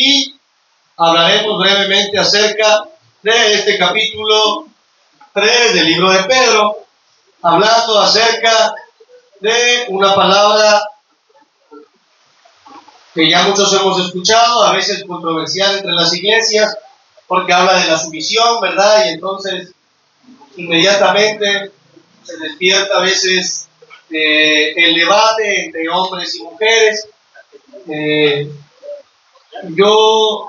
y hablaremos brevemente acerca de este capítulo 3 del libro de Pedro, hablando acerca de una palabra que ya muchos hemos escuchado, a veces controversial entre las iglesias, porque habla de la sumisión, ¿verdad? Y entonces inmediatamente se despierta a veces el debate entre hombres y mujeres. Yo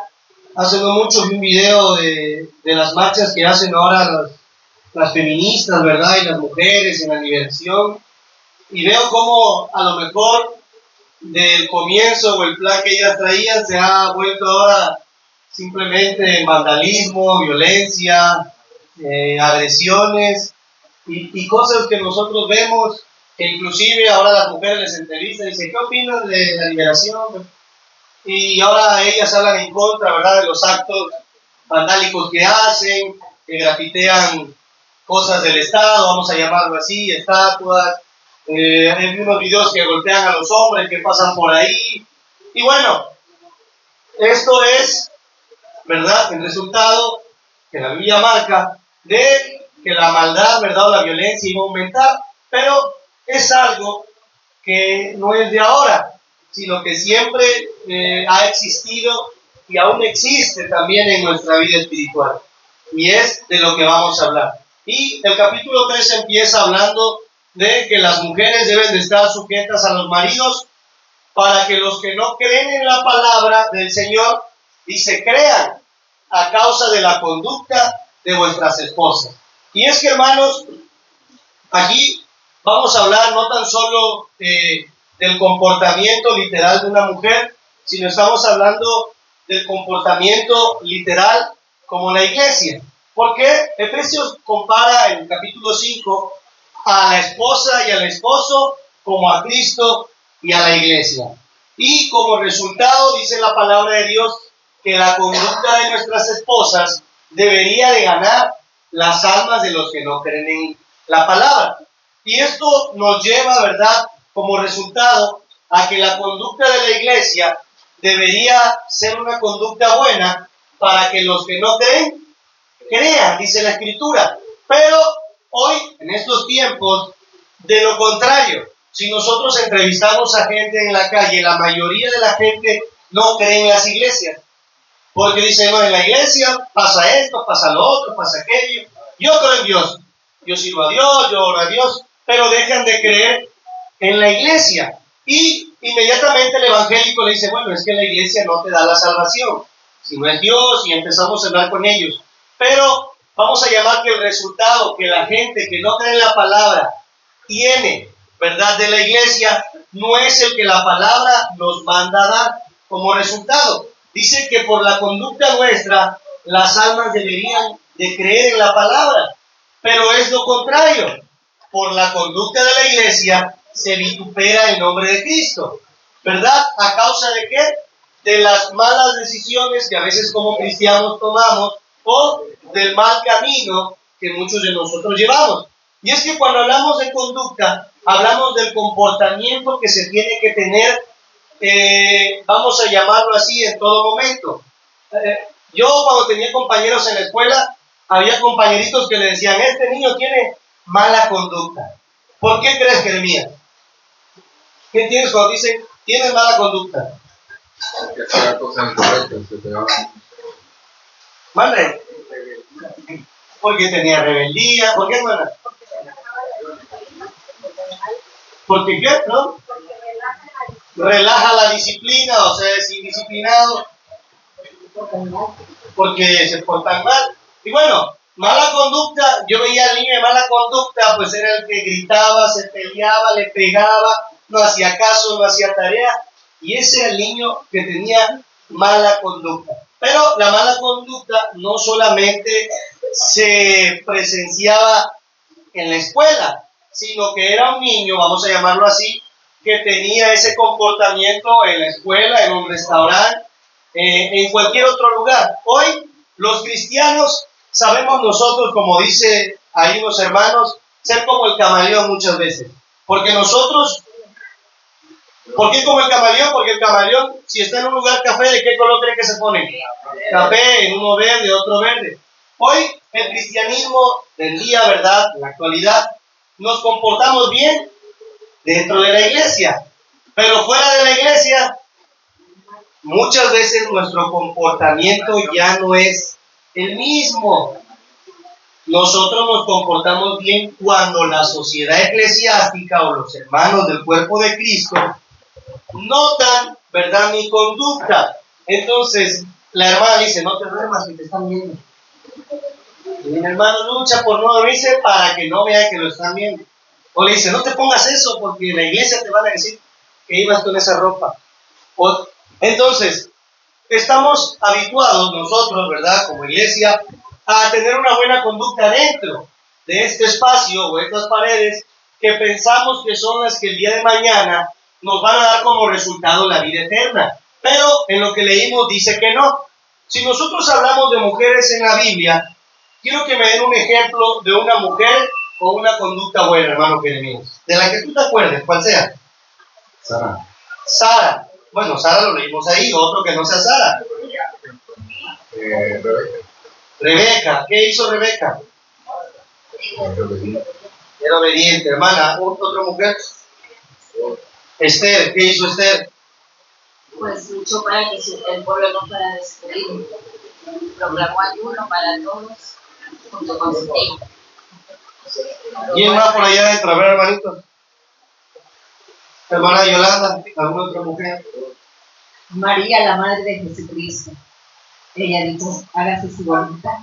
hace no mucho vi un video de las marchas que hacen ahora las feministas, ¿verdad? Y las mujeres en la liberación, y veo cómo a lo mejor del comienzo o el plan que ellas traían se ha vuelto ahora simplemente vandalismo, violencia, agresiones y cosas que nosotros vemos, que inclusive ahora las mujeres les entrevistan y dicen, ¿qué opinan de la liberación? Y ahora ellas hablan en contra, ¿verdad?, de los actos vandálicos que hacen, que grafitean cosas del Estado, vamos a llamarlo así, estatuas. Hay unos videos que golpean a los hombres que pasan por ahí. Y bueno, esto es, ¿verdad?, el resultado que la Biblia marca de que la maldad, ¿verdad?, o la violencia iba a aumentar, pero es algo que no es de ahora, sino que siempre ha existido y aún existe también en nuestra vida espiritual. Y es de lo que vamos a hablar. Y el capítulo 3 empieza hablando de que las mujeres deben de estar sujetas a los maridos para que los que no creen en la palabra del Señor, dice, crean a causa de la conducta de vuestras esposas. Y es que, hermanos, aquí vamos a hablar no tan solo del comportamiento literal de una mujer, sino estamos hablando del comportamiento literal como la iglesia. Porque Efesios compara en el capítulo 5 a la esposa y al esposo como a Cristo y a la iglesia. Y como resultado dice la palabra de Dios que la conducta de nuestras esposas debería de ganar las almas de los que no creen en la palabra. Y esto nos lleva, ¿verdad?, como resultado a que la conducta de la iglesia debería ser una conducta buena para que los que no creen, crean, dice la Escritura. Pero hoy, en estos tiempos, de lo contrario, si nosotros entrevistamos a gente en la calle, la mayoría de la gente no cree en las iglesias. Porque dicen, no, en la iglesia pasa esto, pasa lo otro, pasa aquello. Yo creo en Dios. Yo sirvo a Dios, yo oro a Dios, pero dejan de creer en la iglesia. Y inmediatamente el evangélico le dice, bueno, es que la iglesia no te da la salvación. Si no es Dios, y empezamos a hablar con ellos. Pero vamos a llamar que el resultado que la gente que no cree en la palabra tiene, ¿verdad?, de la iglesia, no es el que la palabra nos manda a dar como resultado. Dice que por la conducta nuestra, las almas deberían de creer en la palabra, pero es lo contrario. Por la conducta de la iglesia se vitupera el nombre de Cristo, ¿verdad? ¿A causa de qué? De las malas decisiones que a veces como cristianos tomamos o del mal camino que muchos de nosotros llevamos. Y es que cuando hablamos de conducta, hablamos del comportamiento que se tiene que tener, vamos a llamarlo así, en todo momento. Yo cuando tenía compañeros en la escuela, había compañeritos que le decían, este niño tiene mala conducta. ¿Por qué crees, Jeremías? ¿Qué tienes cuando dicen, tienes mala conducta? Porque hacía cosas incorrectas, se pegaba. ¿Vale? Porque tenía rebeldía. ¿Por qué, hermana? ¿Porque qué? ¿No? Relaja la disciplina, o sea, es indisciplinado. Porque se portan mal. Y bueno, mala conducta, yo veía al niño de mala conducta, pues era el que gritaba, se peleaba, le pegaba, no hacía caso, no hacía tarea. Y ese era el niño que tenía mala conducta. Pero la mala conducta no solamente se presenciaba en la escuela, sino que era un niño, vamos a llamarlo así, que tenía ese comportamiento en la escuela, en un restaurante, en cualquier otro lugar. Hoy los cristianos sabemos nosotros, como dice ahí unos hermanos, ser como el camaleón muchas veces, porque nosotros ¿Por qué como el camaleón? Porque el camaleón, si está en un lugar café, ¿de qué color cree que se pone? Café, en uno verde, otro verde. Hoy, el cristianismo del día, ¿verdad? En la actualidad, nos comportamos bien dentro de la iglesia, pero fuera de la iglesia, muchas veces nuestro comportamiento ya no es el mismo. Nosotros nos comportamos bien cuando la sociedad eclesiástica o los hermanos del cuerpo de Cristo notan, ¿verdad?, mi conducta. Entonces, la hermana dice, no te duermas que te están viendo. Y mi hermano lucha por no dormirse para que no vea que lo están viendo. O le dice, no te pongas eso porque en la iglesia te van a decir que ibas con esa ropa. Entonces, estamos habituados nosotros, ¿verdad?, como iglesia, a tener una buena conducta dentro de este espacio o estas paredes que pensamos que son las que el día de mañana nos van a dar como resultado la vida eterna. Pero en lo que leímos dice que no. Si nosotros hablamos de mujeres en la Biblia, quiero que me den un ejemplo de una mujer con una conducta buena, hermano Jeremías. De la que tú te acuerdes, cuál sea. Sara. Sara. Bueno, Sara lo leímos ahí, otro que no sea Sara. Rebeca. Rebeca. ¿Qué hizo Rebeca? Era obediente, hermana. ¿Otra mujer? Esther. ¿Qué hizo Esther? Pues luchó para que el pueblo no fuera destruido. Proclamó ayuno para todos junto con su hijo. ¿Quién va por allá adentro? A ver, hermanitos. Hermana Yolanda, ¿alguna otra mujer? María, la madre de Jesucristo. Ella dijo, hágase su voluntad.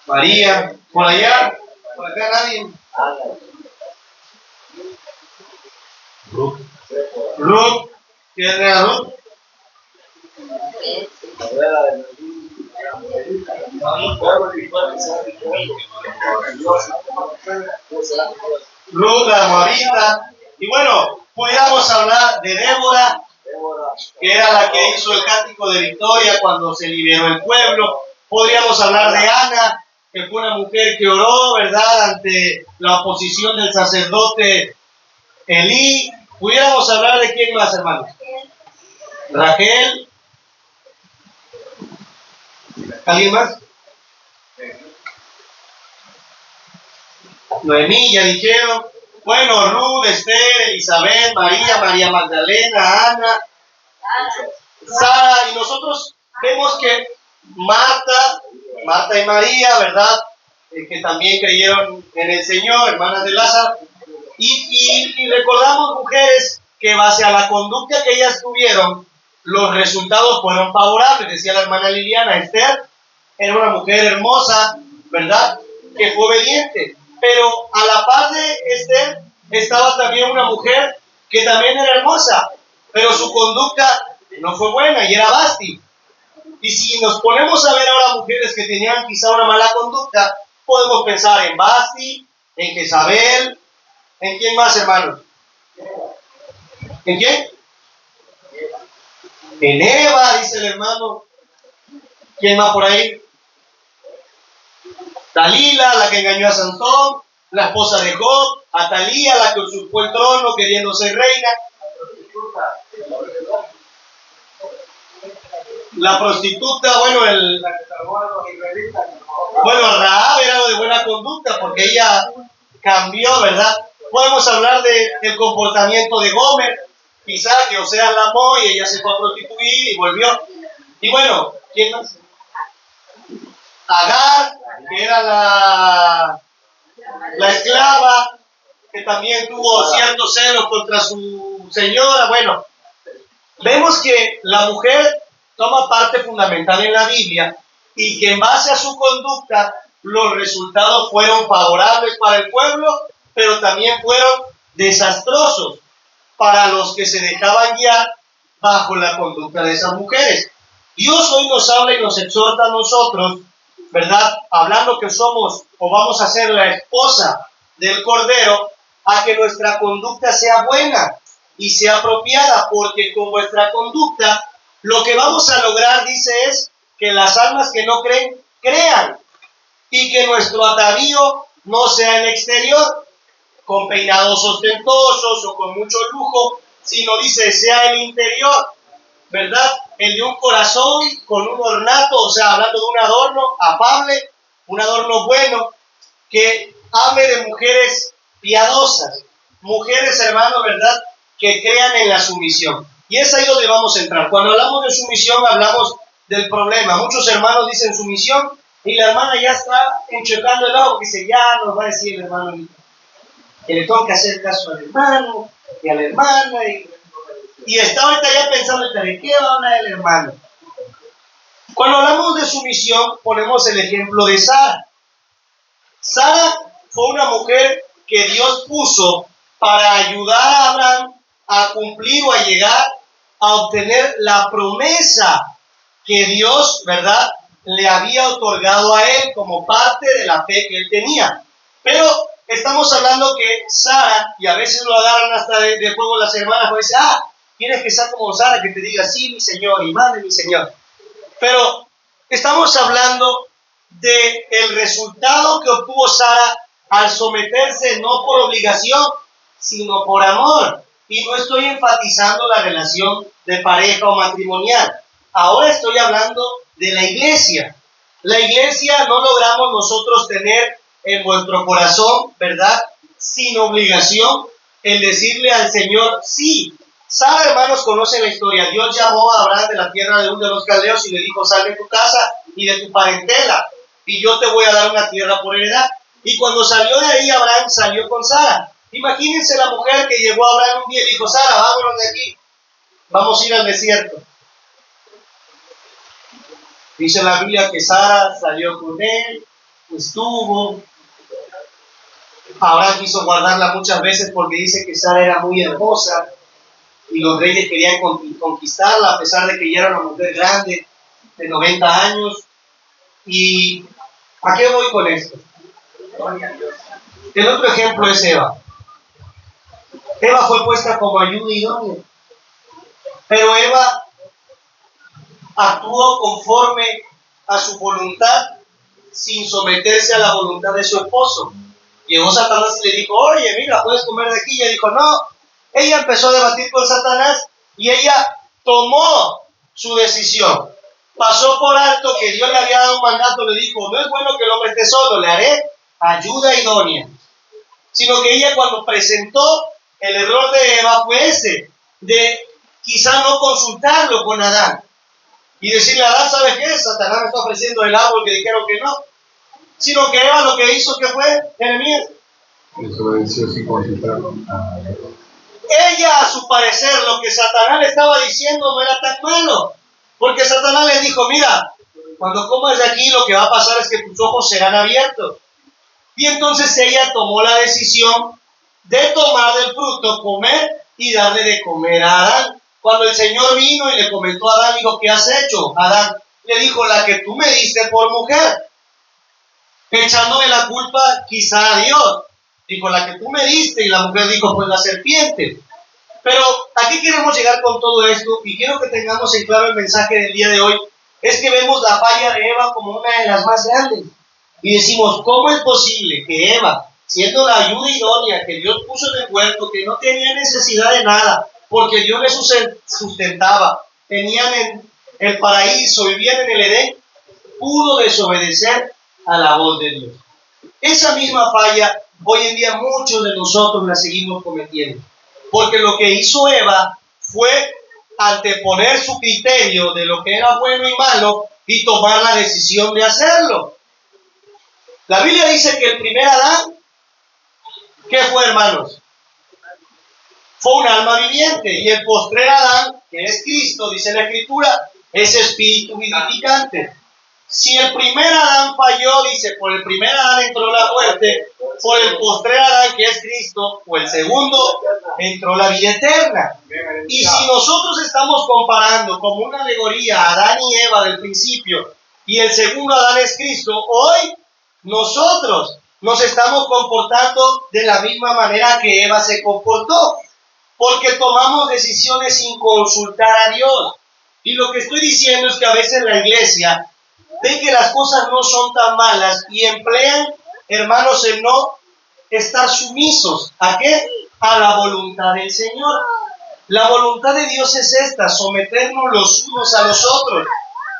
María, por allá, por acá nadie. Ruth. Ruth, ¿quién era Ruth? Ruth, la moabita. Y bueno, pudiéramos hablar de Débora, que era la que hizo el cántico de victoria cuando se liberó el pueblo. Podríamos hablar de Ana, que fue una mujer que oró, ¿verdad?, ante la oposición del sacerdote Elí. Pudiéramos hablar de quién más, hermanos. Raquel. ¿Alguien más? Noemí, ya dijeron. Bueno, Ruth, Esther, Elizabeth, María, María Magdalena, Ana, Sara, y nosotros vemos que Marta y María, ¿verdad?, que también creyeron en el Señor, hermanas de Lázaro, y recordamos mujeres que base a la conducta que ellas tuvieron, los resultados fueron favorables. Decía la hermana Liliana, Esther era una mujer hermosa, ¿verdad?, que fue obediente, pero a la par de Esther estaba también una mujer que también era hermosa, pero su conducta no fue buena, y era Basti. Y si nos ponemos a ver ahora mujeres que tenían quizá una mala conducta, podemos pensar en Basti, en Jezabel, ¿en quién más, hermanos? ¿En quién? En Eva, dice el hermano. ¿Quién más por ahí? Dalila, la que engañó a Sansón, la esposa de Job, Atalía, la que usurpó el trono queriendo ser reina. La prostituta, bueno, Rahab era de buena conducta porque ella cambió, ¿verdad? Podemos hablar del comportamiento de Gomer, quizá que Oseas la amó y ella se fue a prostituir y volvió. Y bueno, ¿quién más? Agar, que era la esclava, que también tuvo ciertos celos contra su señora. Bueno, vemos que la mujer toma parte fundamental en la Biblia y que en base a su conducta los resultados fueron favorables para el pueblo, pero también fueron desastrosos para los que se dejaban guiar bajo la conducta de esas mujeres. Dios hoy nos habla y nos exhorta a nosotros, ¿verdad?, hablando que somos o vamos a ser la esposa del Cordero, a que nuestra conducta sea buena y sea apropiada, porque con vuestra conducta lo que vamos a lograr, dice, es que las almas que no creen, crean, y que nuestro atavío no sea en exterior, con peinados ostentosos o con mucho lujo, sino dice, sea el interior, ¿verdad? El de un corazón con un ornato, o sea, hablando de un adorno afable, un adorno bueno, que hable de mujeres piadosas, mujeres, hermanos, ¿verdad?, que crean en la sumisión. Y es ahí donde vamos a entrar. Cuando hablamos de sumisión, hablamos del problema. Muchos hermanos dicen sumisión y la hermana ya está enchocando el ojo, que dice, ya nos va a decir el hermano que le tengo que hacer caso al hermano y a la hermana, y está ahorita ya pensando, ¿de qué va a hablar el hermano? Cuando hablamos de sumisión, ponemos el ejemplo de Sara. Sara fue una mujer que Dios puso para ayudar a Abraham a cumplir o a llegar a obtener la promesa que Dios, ¿verdad?, le había otorgado a él como parte de la fe que él tenía. Pero estamos hablando que Sara, y a veces lo agarran hasta de juego las hermanas, pues dicen, tienes que ser como Sara, que te diga, sí, mi Señor, y mande, mi Señor. Pero estamos hablando del resultado que obtuvo Sara al someterse no por obligación, sino por amor. Y no estoy enfatizando la relación de pareja o matrimonial. Ahora estoy hablando de la iglesia. La iglesia no logramos nosotros tener en vuestro corazón, ¿verdad?, sin obligación, el decirle al Señor sí. Sara, hermanos, conocen la historia. Dios llamó a Abraham de la tierra de los caldeos y le dijo, sal de tu casa y de tu parentela, y yo te voy a dar una tierra por heredad. Y cuando salió de ahí, Abraham salió con Sara. Imagínense la mujer que llegó a Abraham un día y dijo, Sara, vámonos de aquí, vamos a ir al desierto. Dice la Biblia que Sara salió con él, estuvo. Abraham quiso guardarla muchas veces porque dice que Sara era muy hermosa y los reyes querían conquistarla a pesar de que ella era una mujer grande, de 90 años. ¿Y a qué voy con esto? El otro ejemplo es Eva. Eva fue puesta como ayuda idónea, pero Eva actuó conforme a su voluntad sin someterse a la voluntad de su esposo. Llegó Satanás y le dijo, oye, mira, puedes comer de aquí. Y ella dijo, no. Ella empezó a debatir con Satanás y ella tomó su decisión. Pasó por alto que Dios le había dado un mandato, le dijo, no es bueno que el hombre esté solo, le haré ayuda idónea. Sino que ella, cuando presentó, el error de Eva fue ese, de quizá no consultarlo con Adán y decirle a Adán, ¿sabes qué? Satanás me está ofreciendo el árbol que dijeron que no. Sino que Eva lo que hizo, ¿qué fue? Jeremías. Desobedeció sin consultarlo. Ella, a su parecer, lo que Satanás le estaba diciendo no era tan malo. Porque Satanás le dijo, mira, cuando comas de aquí lo que va a pasar es que tus ojos serán abiertos. Y entonces ella tomó la decisión de tomar del fruto, comer y darle de comer a Adán. Cuando el Señor vino y le comentó a Adán, dijo, ¿qué has hecho? Adán le dijo, la que tú me diste por mujer, echándole la culpa quizá a Dios. Dijo, la que tú me diste, y la mujer dijo, pues la serpiente. Pero ¿a qué queremos llegar con todo esto? Y quiero que tengamos en claro el mensaje del día de hoy. Es que vemos la falla de Eva como una de las más grandes. Y decimos, ¿cómo es posible que Eva, siendo la ayuda idónea que Dios puso en el huerto, que no tenía necesidad de nada, porque Dios le sustentaba, tenían en el paraíso, vivían en el Edén, pudo desobedecer a la voz de Dios? Esa misma falla, hoy en día muchos de nosotros la seguimos cometiendo. Porque lo que hizo Eva fue anteponer su criterio de lo que era bueno y malo y tomar la decisión de hacerlo. La Biblia dice que el primer Adán, ¿qué fue, hermanos? Fue un alma viviente. Y el postrer Adán, que es Cristo, dice la Escritura, es espíritu vivificante. Si el primer Adán falló, dice, por el primer Adán entró la muerte, por el postrer Adán, que es Cristo, o el segundo, entró la vida eterna. Y si nosotros estamos comparando como una alegoría a Adán y Eva del principio, y el segundo Adán es Cristo, hoy nosotros nos estamos comportando de la misma manera que Eva se comportó, porque tomamos decisiones sin consultar a Dios. Y lo que estoy diciendo es que a veces la iglesia ven que las cosas no son tan malas y emplean, hermanos, en no estar sumisos. ¿A qué? A la voluntad del Señor. La voluntad de Dios es esta, someternos los unos a los otros.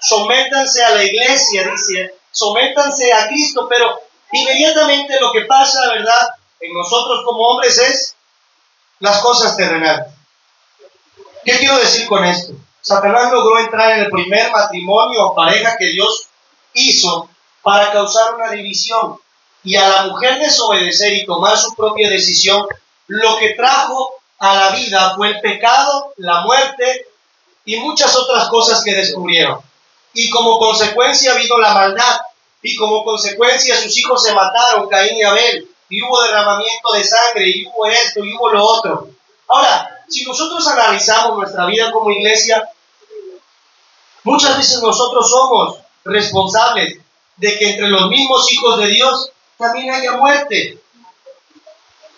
Sométanse a la iglesia, dice, sométanse a Cristo, pero inmediatamente lo que pasa, ¿verdad?, en nosotros como hombres es las cosas terrenales. ¿Qué quiero decir con esto? Satanás logró entrar en el primer matrimonio o pareja que Dios hizo para causar una división. Y a la mujer desobedecer y tomar su propia decisión, lo que trajo a la vida fue el pecado, la muerte y muchas otras cosas que descubrieron. Y como consecuencia vino la maldad. Y como consecuencia sus hijos se mataron, Caín y Abel. Y hubo derramamiento de sangre, y hubo esto, y hubo lo otro. Ahora, si nosotros analizamos nuestra vida como iglesia, muchas veces nosotros somos responsables de que entre los mismos hijos de Dios también haya muerte.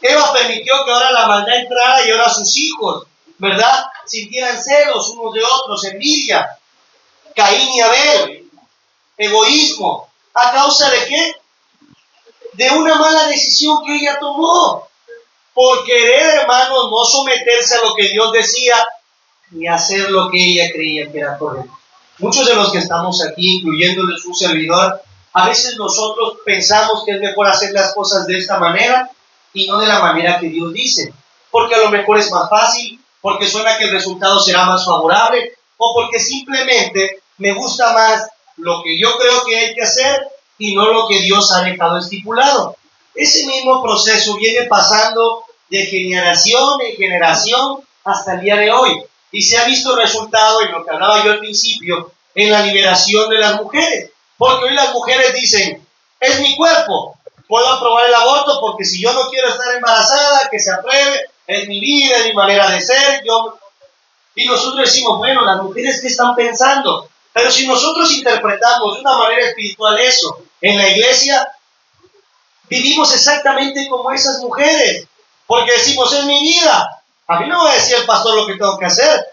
Eva permitió que ahora la maldad entrara y ahora sus hijos, ¿verdad?, sintieran celos unos de otros, envidia. Caín y Abel, egoísmo. ¿A causa de qué? De una mala decisión que ella tomó. Por querer, hermanos, no someterse a lo que Dios decía ni hacer lo que ella creía que era correcto. Muchos de los que estamos aquí, incluyéndoles un servidor, a veces nosotros pensamos que es mejor hacer las cosas de esta manera y no de la manera que Dios dice. Porque a lo mejor es más fácil, porque suena que el resultado será más favorable, o porque simplemente me gusta más lo que yo creo que hay que hacer y no lo que Dios ha dejado estipulado. Ese mismo proceso viene pasando de generación en generación hasta el día de hoy. Y se ha visto resultado en lo que hablaba yo al principio, en la liberación de las mujeres. Porque hoy las mujeres dicen, es mi cuerpo, puedo aprobar el aborto porque si yo no quiero estar embarazada, que se apruebe, es mi vida, es mi manera de ser. Y nosotros decimos, bueno, las mujeres, ¿qué están pensando? Pero si nosotros interpretamos de una manera espiritual eso, en la iglesia, vivimos exactamente como esas mujeres. Porque decimos, es mi vida. A mí no me va a decir el pastor lo que tengo que hacer.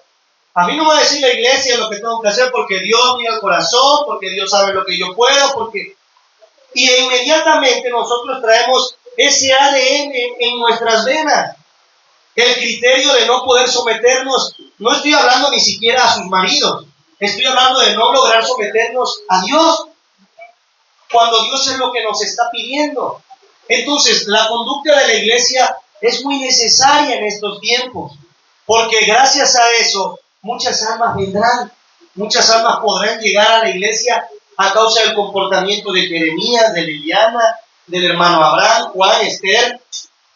A mí no me va a decir la iglesia lo que tengo que hacer porque Dios mira el corazón, porque Dios sabe lo que yo puedo, porque... Y inmediatamente nosotros traemos ese ADN en nuestras venas. El criterio de no poder someternos, no estoy hablando ni siquiera a sus maridos, estoy hablando de no lograr someternos a Dios, cuando Dios es lo que nos está pidiendo. Entonces, la conducta de la iglesia es muy necesaria en estos tiempos, porque gracias a eso muchas almas vendrán, muchas almas podrán llegar a la iglesia a causa del comportamiento de Jeremías, de Liliana, del hermano Abraham, Juan, Esther,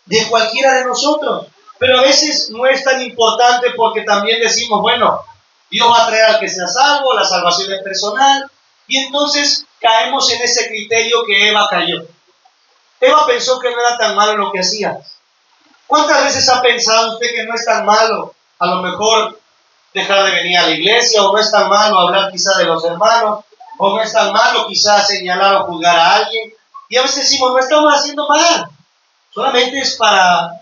de cualquiera de nosotros. Pero a veces no es tan importante porque también decimos, bueno, Dios va a traer al que sea salvo, la salvación es personal, y entonces caemos en ese criterio que Eva cayó. Eva pensó que no era tan malo lo que hacía. ¿Cuántas veces ha pensado usted que no es tan malo a lo mejor dejar de venir a la iglesia, o no es tan malo hablar quizá de los hermanos, o no es tan malo quizá señalar o juzgar a alguien? Y a veces decimos, no estamos haciendo mal, solamente es para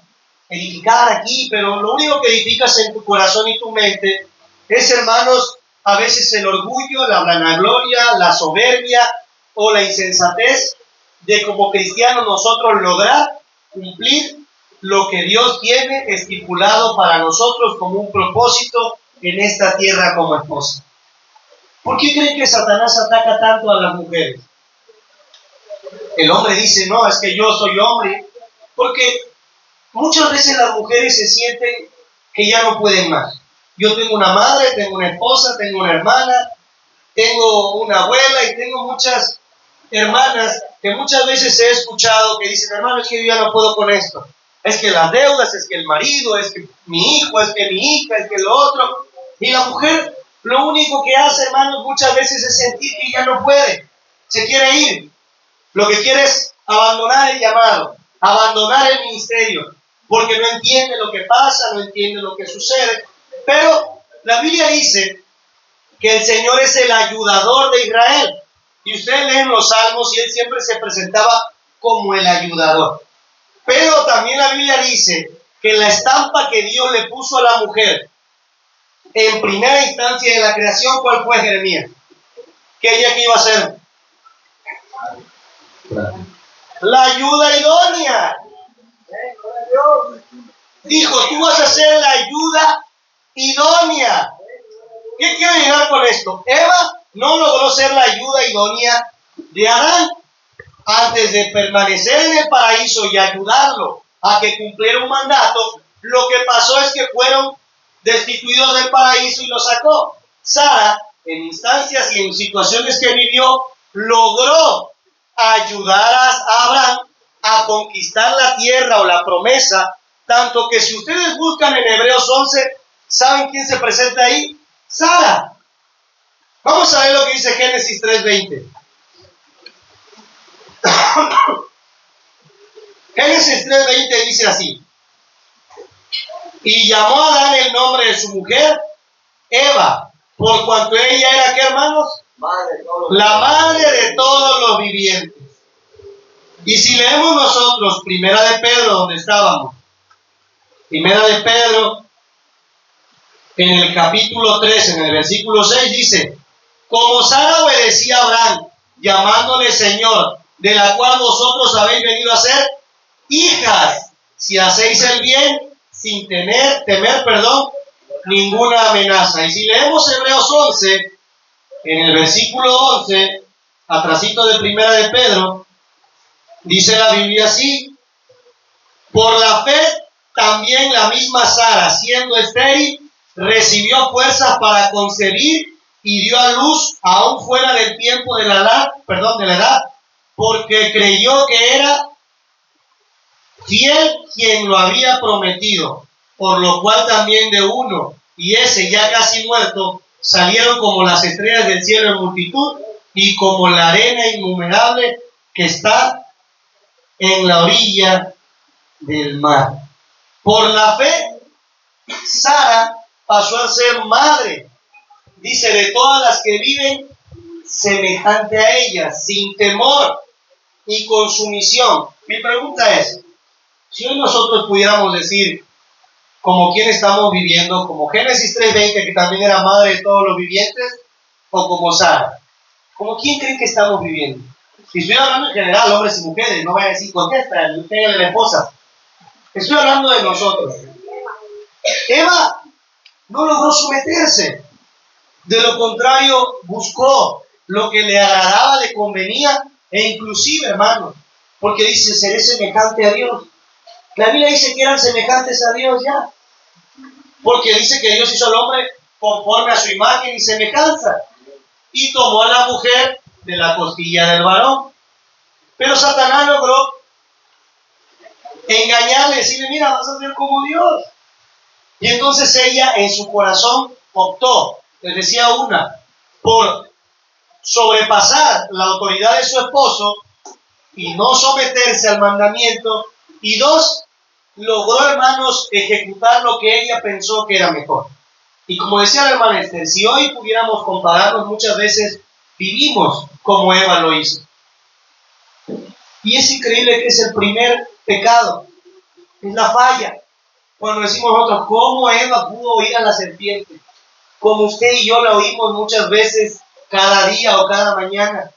edificar aquí, pero lo único que edificas en tu corazón y tu mente es, hermanos, a veces el orgullo, la vanagloria, la soberbia o la insensatez de como cristianos nosotros lograr cumplir lo que Dios tiene estipulado para nosotros como un propósito en esta tierra como esposa. ¿Por qué creen que Satanás ataca tanto a las mujeres? El hombre dice, no, es que yo soy hombre, porque muchas veces las mujeres se sienten que ya no pueden más. Yo tengo una madre, tengo una esposa, tengo una hermana, tengo una abuela y tengo muchas hermanas que muchas veces he escuchado que dicen, hermano, es que yo ya no puedo con esto. Es que las deudas, es que el marido, es que mi hijo, es que mi hija, es que lo otro. Y la mujer lo único que hace, hermanos, muchas veces es sentir que ya no puede. Se quiere ir. Lo que quiere es abandonar el llamado, abandonar el ministerio, porque no entiende lo que pasa, no entiende lo que sucede. Pero la Biblia dice que el Señor es el ayudador de Israel. Y ustedes leen los salmos y Él siempre se presentaba como el ayudador. Pero también la Biblia dice que la estampa que Dios le puso a la mujer en primera instancia de la creación, ¿cuál fue, Jeremías? ¿Qué ella que iba a hacer? La ayuda idónea. Dijo, tú vas a ser la ayuda idónea. ¿Qué quiero llegar con esto? Eva no logró ser la ayuda idónea de Adán. Antes de permanecer en el paraíso y ayudarlo a que cumpliera un mandato, lo que pasó es que fueron destituidos del paraíso y lo sacó. Sara, en instancias y en situaciones que vivió, logró ayudar a Abraham a conquistar la tierra o la promesa, tanto que si ustedes buscan en Hebreos 11, ¿saben quién se presenta ahí? Sara. Vamos a ver lo que dice Génesis 3:20. Génesis 3:20 dice así: y llamó a Adán el nombre de su mujer Eva, por cuanto ella era, ¿qué, hermanos? La madre de todos los vivientes. Y si leemos nosotros Primera de Pedro, donde estábamos, Primera de Pedro, en el capítulo 3, en el versículo 6, dice: como Sara obedecía a Abraham, llamándole Señor, de la cual vosotros habéis venido a ser hijas, si hacéis el bien, sin temer ninguna amenaza. Y si leemos Hebreos 11, en el versículo 11, atrasito de Primera de Pedro, dice la Biblia así: por la fe también la misma Sara, siendo estéril, recibió fuerzas para concebir y dio a luz aún fuera del tiempo de la edad, porque creyó que era fiel quien lo había prometido, por lo cual también de uno, y ese ya casi muerto, salieron como las estrellas del cielo en multitud, y como la arena innumerable que está en la orilla del mar. Por la fe, Sara pasó a ser madre, dice, de todas las que viven semejante a ella, sin temor y con sumisión. Mi pregunta es, si hoy nosotros pudiéramos decir, como quién estamos viviendo, como Génesis 3:20, que también era madre de todos los vivientes, o como Sara, ¿como quién creen que estamos viviendo? Y estoy hablando en general, hombres y mujeres, no vaya a decir, contesta, pégale la esposa. Estoy hablando de nosotros. Eva no logró someterse. De lo contrario, buscó lo que le agradaba, le convenía, e inclusive, hermano, porque dice, seré semejante a Dios. La Biblia dice que eran semejantes a Dios ya, porque dice que Dios hizo al hombre conforme a su imagen y semejanza, y tomó a la mujer de la costilla del varón. Pero Satanás logró engañarle, decirle, mira, vas a ser como Dios. Y entonces ella en su corazón optó, les decía, por sobrepasar la autoridad de su esposo y no someterse al mandamiento, y dos, logró, hermanos, ejecutar lo que ella pensó que era mejor. Y como decía la hermana Esther, si hoy pudiéramos compararnos, muchas veces vivimos como Eva lo hizo. Y es increíble que es el primer pecado, es la falla. Cuando decimos nosotros, ¿cómo Eva pudo oír a la serpiente? Como usted y yo la oímos muchas veces, cada día o cada mañana,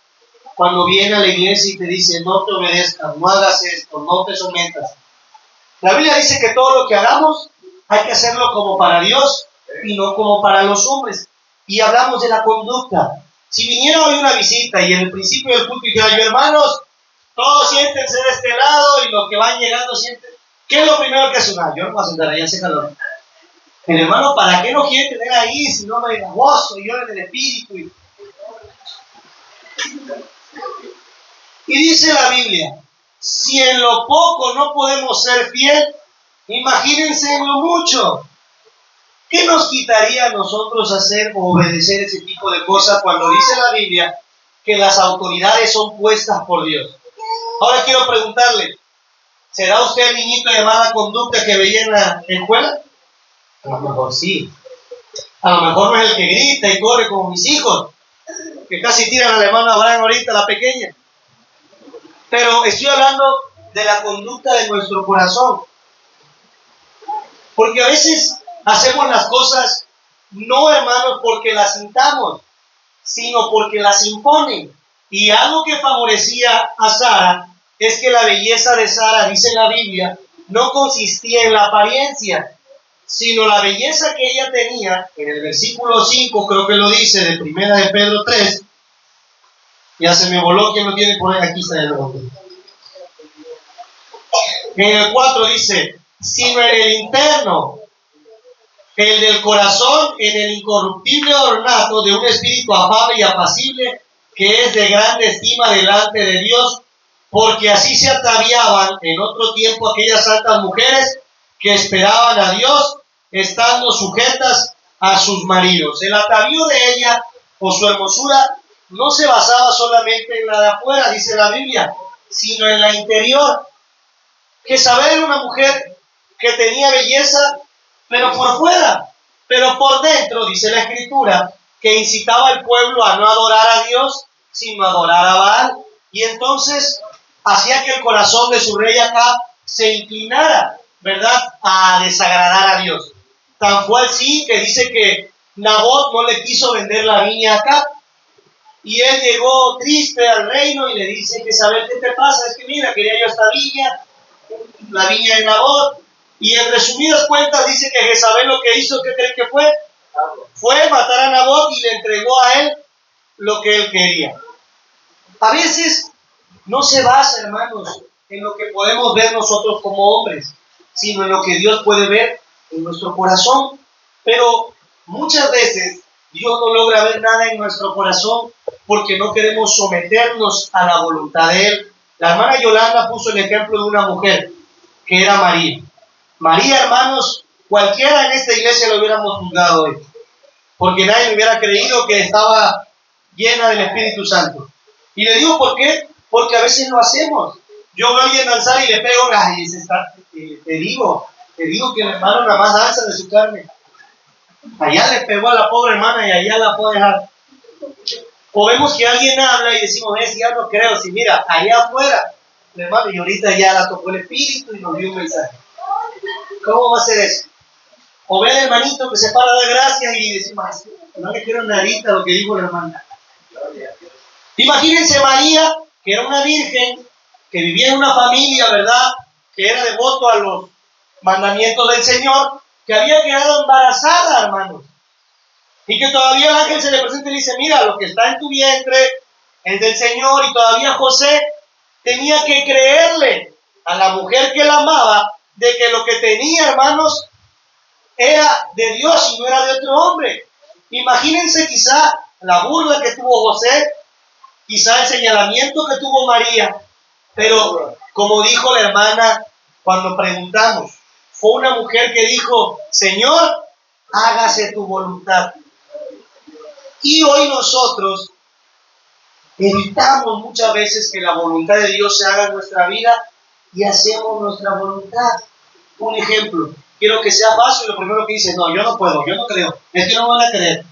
cuando viene a la iglesia y te dice, no te obedezcas, no hagas esto, no te sometas. La Biblia dice que todo lo que hagamos hay que hacerlo como para Dios y no como para los hombres. Y hablamos de la conducta. Si viniera hoy una visita y en el principio del culto dijera yo, hermanos, todos siéntense de este lado y los que van llegando sienten. ¿Qué es lo primero que hace? Yo no voy a sentar ahí, hace calor. El hermano, ¿para qué no quiere tener ahí si no me gozo y yo en el espíritu? Y dice la Biblia, si en lo poco no podemos ser fiel, imagínense en lo mucho. ¿Qué nos quitaría a nosotros hacer o obedecer ese tipo de cosas cuando dice la Biblia que las autoridades son puestas por Dios? Ahora quiero preguntarle, ¿será usted el niñito de mala conducta que veía en la escuela? A lo mejor sí. A lo mejor no es el que grita y corre como mis hijos, que casi tiran al hermano Abraham ahorita, la pequeña. Pero estoy hablando de la conducta de nuestro corazón. Porque a veces hacemos las cosas, no, hermanos, porque las sintamos, sino porque las imponen. Y algo que favorecía a Sara es que la belleza de Sara, dice la Biblia, no consistía en la apariencia, sino la belleza que ella tenía, en el versículo 5 creo que lo dice, de primera de Pedro 3, ya se me voló, ¿quién lo tiene por ahí? Aquí está el nombre. En el 4 dice, sino en el interno, el del corazón, en el incorruptible ornato de un espíritu afable y apacible, que es de grande estima delante de Dios, porque así se ataviaban en otro tiempo aquellas santas mujeres que esperaban a Dios, estando sujetas a sus maridos. El atavío de ella o su hermosura no se basaba solamente en la de afuera, dice la Biblia, sino en la interior. Jezabel era una mujer que tenía belleza, pero por fuera, pero por dentro, dice la Escritura, que incitaba al pueblo a no adorar a Dios, sino a adorar a Baal, y entonces hacía que el corazón de su rey Acab se inclinara, ¿verdad?, a desagradar a Dios. Tan fue así que dice que Nabot no le quiso vender la viña a Acab, y él llegó triste al reino y le dice, Jezabel, ¿qué te pasa? Es que mira, quería yo esta viña, la viña de Nabot. Y en resumidas cuentas dice que Jezabel lo que hizo, ¿qué creen que fue? Fue matar a Nabot y le entregó a él lo que él quería. A veces no se basa, hermanos, en lo que podemos ver nosotros como hombres, sino en lo que Dios puede ver en nuestro corazón. Pero muchas veces Dios no logra ver nada en nuestro corazón porque no queremos someternos a la voluntad de Él. La hermana Yolanda puso el ejemplo de una mujer que era María. María, hermanos, cualquiera en esta iglesia lo hubiéramos juzgado hoy, porque nadie hubiera creído que estaba llena del Espíritu Santo. Y le digo por qué, porque a veces lo hacemos. Yo veo a alguien danzar y le pego, te digo que el hermano nada más danza de su carne. Allá le pegó a la pobre hermana y allá la puede dejar. O vemos que alguien habla y decimos, ya no creo, si mira, allá afuera, hermano, y ahorita ya la tocó el Espíritu y nos dio un mensaje. ¿Cómo va a ser eso? O ve al hermanito que se para de gracias y decimos, no le quiero nadita lo que dijo la hermana. Imagínense María, que era una virgen, que vivía en una familia, ¿verdad?, que era devoto a los mandamientos del Señor, que había quedado embarazada, hermanos, y que todavía el ángel se le presenta y le dice, mira, lo que está en tu vientre es del Señor, y todavía José tenía que creerle a la mujer que la amaba, de que lo que tenía, hermanos, era de Dios y no era de otro hombre. Imagínense quizá la burla que tuvo José, quizá el señalamiento que tuvo María, pero como dijo la hermana cuando preguntamos, fue una mujer que dijo, Señor, hágase tu voluntad. Y hoy nosotros evitamos muchas veces que la voluntad de Dios se haga en nuestra vida y hacemos nuestra voluntad. Un ejemplo, quiero que sea fácil, lo primero que dice, no, yo no puedo, yo no creo, es que no van a creer.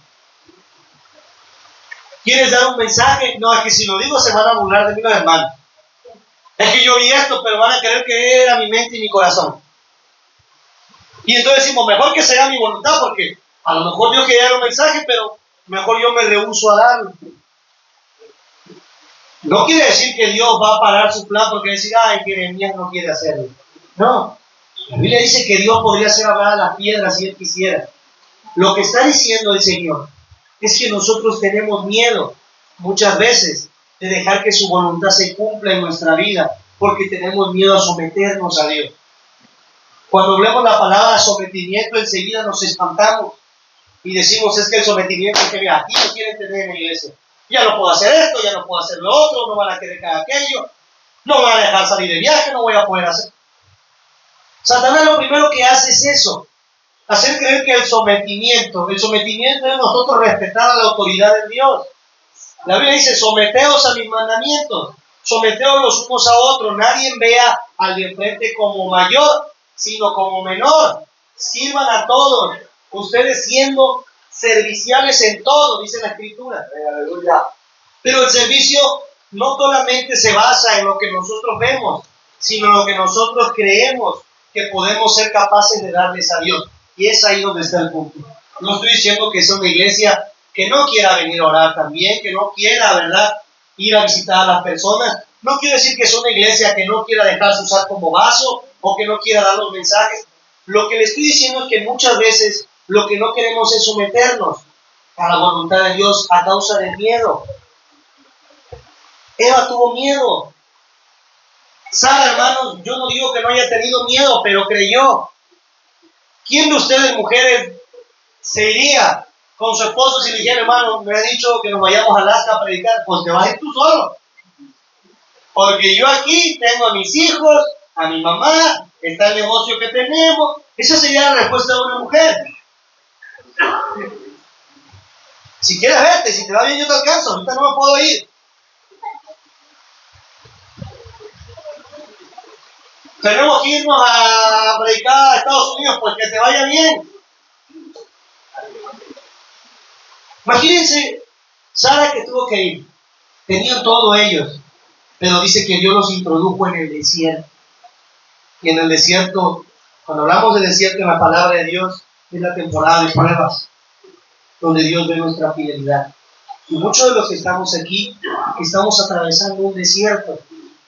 ¿Quieres dar un mensaje? No, es que si lo digo se van a burlar de mí los hermanos. Es que yo vi esto, pero van a creer que era mi mente y mi corazón. Y entonces decimos, mejor que sea mi voluntad, porque a lo mejor Dios quería dar un mensaje, pero mejor yo me rehúso a darlo. No quiere decir que Dios va a parar su plan porque decir, ay, que Jeremías no quiere hacerlo. No. La Biblia dice que Dios podría hacer hablar a las piedras si Él quisiera. Lo que está diciendo el Señor es que nosotros tenemos miedo muchas veces de dejar que su voluntad se cumpla en nuestra vida porque tenemos miedo a someternos a Dios. Cuando vemos la palabra sometimiento, enseguida nos espantamos y decimos, es que el sometimiento es que mira, aquí no quieren tener en la iglesia. Ya no puedo hacer esto, ya no puedo hacer lo otro, no van a querer que haga aquello, no me van a dejar salir de viaje, no voy a poder hacer. Satanás lo primero que hace es eso, hacer creer que el sometimiento es nosotros respetar a la autoridad de Dios. La Biblia dice, someteos a mis mandamientos, someteos los unos a otros, nadie vea al de enfrente como mayor, sino como menor, sirvan a todos, ustedes siendo serviciales en todo, dice la Escritura. Aleluya. Pero el servicio no solamente se basa en lo que nosotros vemos, sino en lo que nosotros creemos que podemos ser capaces de darles a Dios. Y es ahí donde está el punto. No estoy diciendo que sea una iglesia que no quiera venir a orar también, que no quiera, ¿verdad?, ir a visitar a las personas. No quiero decir que es una iglesia que no quiera dejarse usar como vaso o que no quiera dar los mensajes. Lo que le estoy diciendo es que muchas veces lo que no queremos es someternos a la voluntad de Dios a causa del miedo. Eva tuvo miedo. Sara, hermanos, yo no digo que no haya tenido miedo, pero creyó. ¿Quién de ustedes, mujeres, se iría con su esposo si le dijera, hermano, me ha dicho que nos vayamos a Alaska a predicar? Pues te vas a ir tú solo. Porque yo aquí tengo a mis hijos, a mi mamá, está el negocio que tenemos. Esa sería la respuesta de una mujer. Si quieres verte, si te va bien yo te alcanzo, ahorita no me puedo ir. Tenemos que irnos a predicar a Estados Unidos, pues que te vaya bien. Imagínense, Sara que tuvo que ir. Tenían todo ellos, pero dice que Dios los introdujo en el desierto. Y en el desierto, cuando hablamos de desierto en la palabra de Dios, es la temporada de pruebas, donde Dios ve nuestra fidelidad. Y muchos de los que estamos aquí, estamos atravesando un desierto,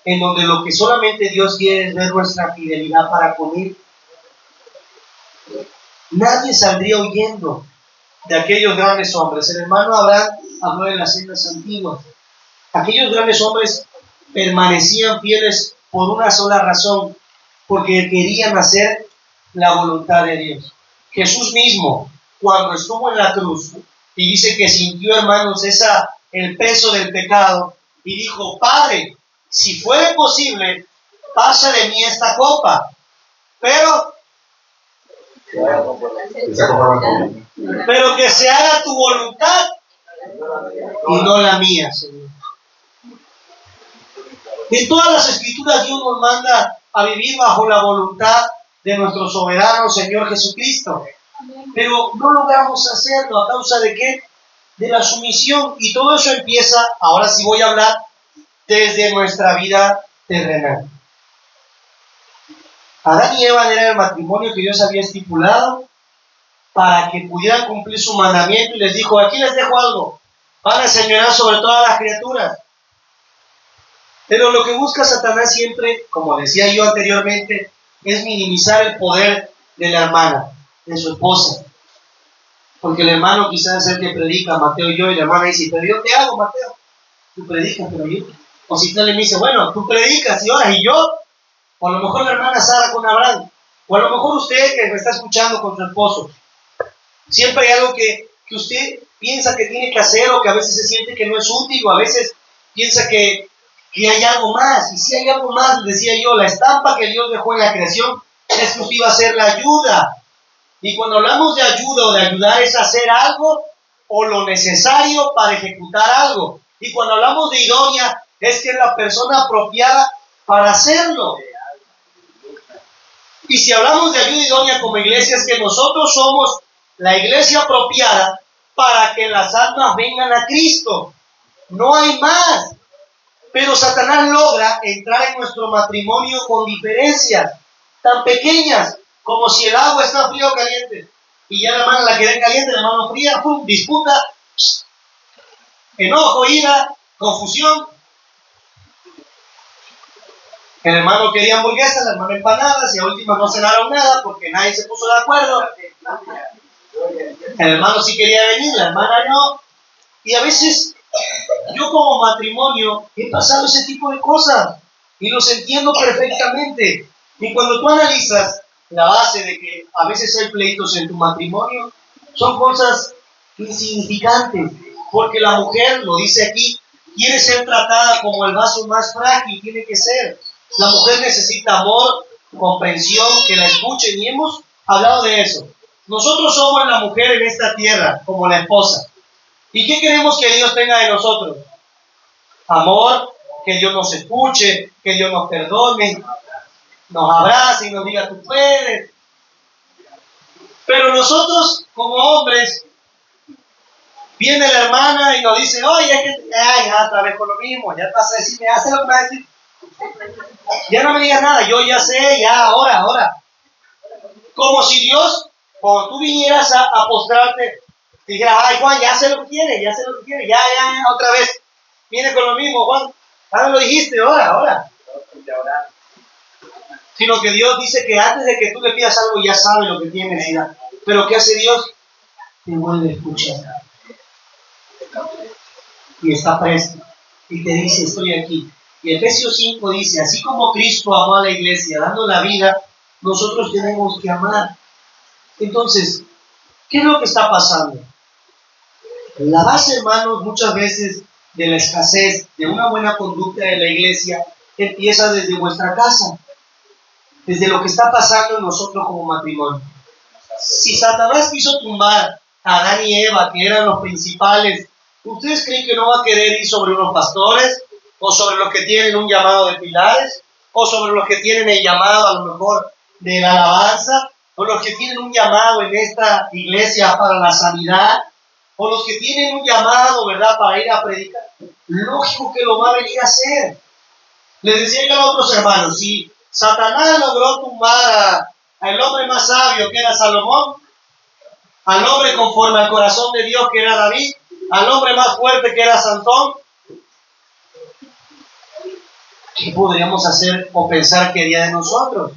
en donde lo que solamente Dios quiere es ver nuestra fidelidad para con Él. Nadie saldría huyendo de aquellos grandes hombres. El hermano Abraham habló de las sendas antiguas. Aquellos grandes hombres permanecían fieles por una sola razón, porque querían hacer la voluntad de Dios. Jesús mismo, cuando estuvo en la cruz, y dice que sintió, hermanos, el peso del pecado, y dijo, Padre, si fuere posible, pasa de mí esta copa, pero que se haga tu voluntad y no la mía, Señor. En todas las escrituras Dios nos manda a vivir bajo la voluntad de nuestro soberano Señor Jesucristo, pero no logramos hacerlo. ¿A causa de qué? De la sumisión. Y todo eso empieza, ahora sí voy a hablar, desde nuestra vida terrenal. Adán y Eva era el matrimonio que Dios había estipulado para que pudieran cumplir su mandamiento, y les dijo, aquí les dejo algo, van a enseñar sobre todas las criaturas. Pero lo que busca Satanás siempre, como decía yo anteriormente, es minimizar el poder de la hermana, de su esposa. Porque el hermano quizás es el que predica, Mateo y yo, y la hermana dice, pero yo te hago, Mateo, tú predicas, pero yo. O si usted le dice, bueno, tú predicas y oras, y yo, o a lo mejor la hermana Sara con Abraham, o a lo mejor usted que me está escuchando con su esposo. Siempre hay algo que usted piensa que tiene que hacer, o que a veces se siente que no es útil, o a veces piensa que hay algo más. Y si hay algo más, decía yo, la estampa que Dios dejó en la creación es que usted iba a ser la ayuda. Y cuando hablamos de ayuda o de ayudar, es hacer algo o lo necesario para ejecutar algo. Y cuando hablamos de idónea, es que es la persona apropiada para hacerlo. Y si hablamos de ayuda idónea como iglesia, es que nosotros somos la iglesia apropiada para que las almas vengan a Cristo. No hay más. Pero Satanás logra entrar en nuestro matrimonio con diferencias tan pequeñas como si el agua está fría o caliente. Y ya la hermana la quiere caliente, la mano fría, ¡pum!, disputa, enojo, ira, confusión. El hermano quería hamburguesas, la hermana empanadas, y a última no cenaron nada porque nadie se puso de acuerdo. El hermano sí quería venir, la hermana no. Y a veces yo como matrimonio he pasado ese tipo de cosas y los entiendo perfectamente. Y cuando tú analizas la base de que a veces hay pleitos en tu matrimonio, son cosas insignificantes, porque la mujer, lo dice aquí, quiere ser tratada como el vaso más frágil, tiene que ser. La mujer necesita amor, comprensión, que la escuchen, y hemos hablado de eso. Nosotros somos la mujer en esta tierra, como la esposa. ¿Y qué queremos que Dios tenga de nosotros? Amor, que Dios nos escuche, que Dios nos perdone, nos abrace y nos diga, tú puedes. Pero nosotros, como hombres, viene la hermana y nos dice, oye, es que, ya otra vez con lo mismo, ya vas a decir, me hace lo que me va a decir. Ya no me digas nada, yo ya sé, ya, ahora. Como si Dios, cuando tú vinieras a postrarte, te dijera, ay, Juan, ya sé lo que quiere, ya, otra vez. Viene con lo mismo, Juan, ahora lo dijiste, ahora. sino que Dios dice que antes de que tú le pidas algo ya sabe lo que tiene necesidad. Pero ¿qué hace Dios? Te vuelve a escuchar y está presto y te dice estoy aquí. Y Efesios 5 dice, así como Cristo amó a la iglesia dando la vida, nosotros tenemos que amar. Entonces, ¿qué es lo que está pasando? La base, hermanos, muchas veces de la escasez de una buena conducta de la iglesia empieza desde vuestra casa, desde lo que está pasando en nosotros como matrimonio. Si Satanás quiso tumbar a Adán y Eva, que eran los principales, ¿ustedes creen que no va a querer ir sobre unos pastores? ¿O sobre los que tienen un llamado de pilares? ¿O sobre los que tienen el llamado a lo mejor de la alabanza? ¿O los que tienen un llamado en esta iglesia para la sanidad? ¿O los que tienen un llamado, verdad, para ir a predicar? Lógico que lo va a venir a hacer. Les decía yo a otros hermanos, si Satanás logró tumbar al hombre más sabio que era Salomón, al hombre conforme al corazón de Dios que era David, al hombre más fuerte que era Sansón, ¿qué podríamos hacer o pensar que haría de nosotros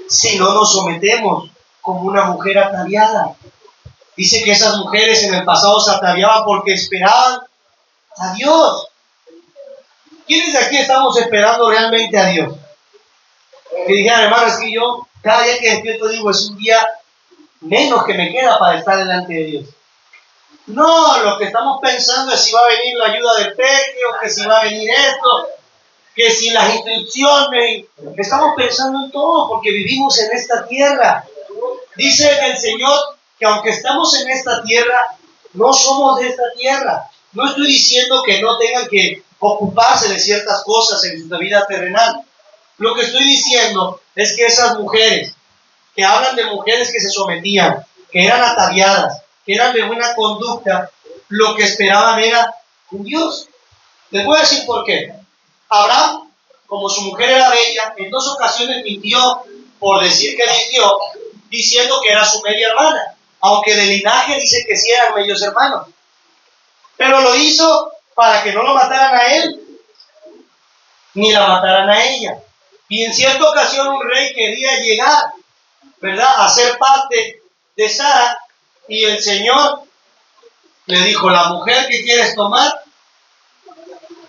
si no nos sometemos como una mujer ataviada? Dice que esas mujeres en el pasado se ataviaban porque esperaban a Dios. ¿Quiénes de aquí estamos esperando realmente a Dios? Que dijeran, hermano, es que yo cada día que despierto digo, es un día menos que me queda para estar delante de Dios. No, lo que estamos pensando es si va a venir la ayuda del pequeño, que si va a venir esto, que si las inscripciones. Estamos pensando en todo porque vivimos en esta tierra. Dice el Señor que aunque estamos en esta tierra, no somos de esta tierra. No estoy diciendo que no tengan que ocuparse de ciertas cosas en su vida terrenal. Lo que estoy diciendo es que esas mujeres, que hablan de mujeres que se sometían, que eran ataviadas, que eran de buena conducta, lo que esperaban era un Dios. Les voy a decir por qué. Abraham, como su mujer era bella, en 2 ocasiones mintió por decir que mintió, diciendo que era su media hermana, aunque de linaje dice que sí eran medios hermanos. Pero lo hizo para que no lo mataran a él, ni la mataran a ella. Y en cierta ocasión un rey quería llegar, ¿verdad?, a ser parte de Sara, y el Señor le dijo, la mujer que quieres tomar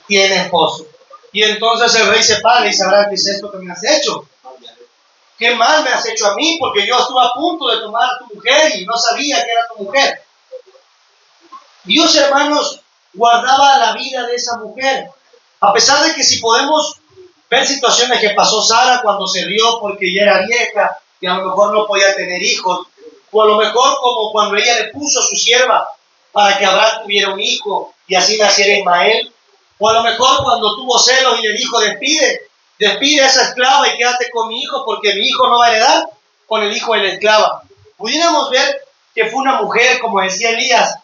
tiene esposo. Y entonces el rey se para y dice, Abraham, ¿qué es esto que me has hecho? ¿Qué mal me has hecho a mí? Porque yo estuve a punto de tomar a tu mujer y no sabía que era tu mujer. Dios, hermanos, guardaba la vida de esa mujer. A pesar de que si podemos ver situaciones que pasó Sara cuando se rió porque ya era vieja y a lo mejor no podía tener hijos, o a lo mejor como cuando ella le puso a su sierva para que Abraham tuviera un hijo y así naciera Ismael, o a lo mejor cuando tuvo celos y le dijo, despide a esa esclava y quédate con mi hijo porque mi hijo no va a heredar con el hijo de la esclava. Pudiéramos ver que fue una mujer, como decía Elías,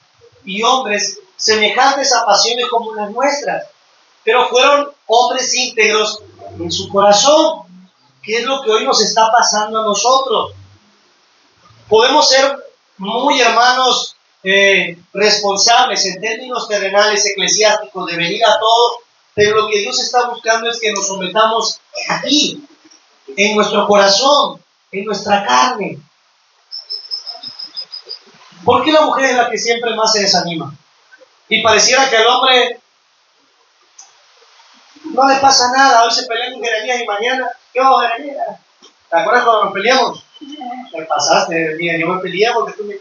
y hombres semejantes a pasiones como las nuestras, pero fueron hombres íntegros en su corazón, que es lo que hoy nos está pasando a nosotros. Podemos ser muy hermanos responsables en términos terrenales, eclesiásticos, de venir a todo, pero lo que Dios está buscando es que nos sometamos aquí, en nuestro corazón, en nuestra carne. ¿Por qué la mujer es la que siempre más se desanima? Y pareciera que al hombre no le pasa nada. Hoy se pelean con Jeremías y mañana, ¿qué vamos a Jeremías? ¿Te acuerdas cuando nos peleamos? Me pasaste, Jeremías, yo me peleé porque tú me...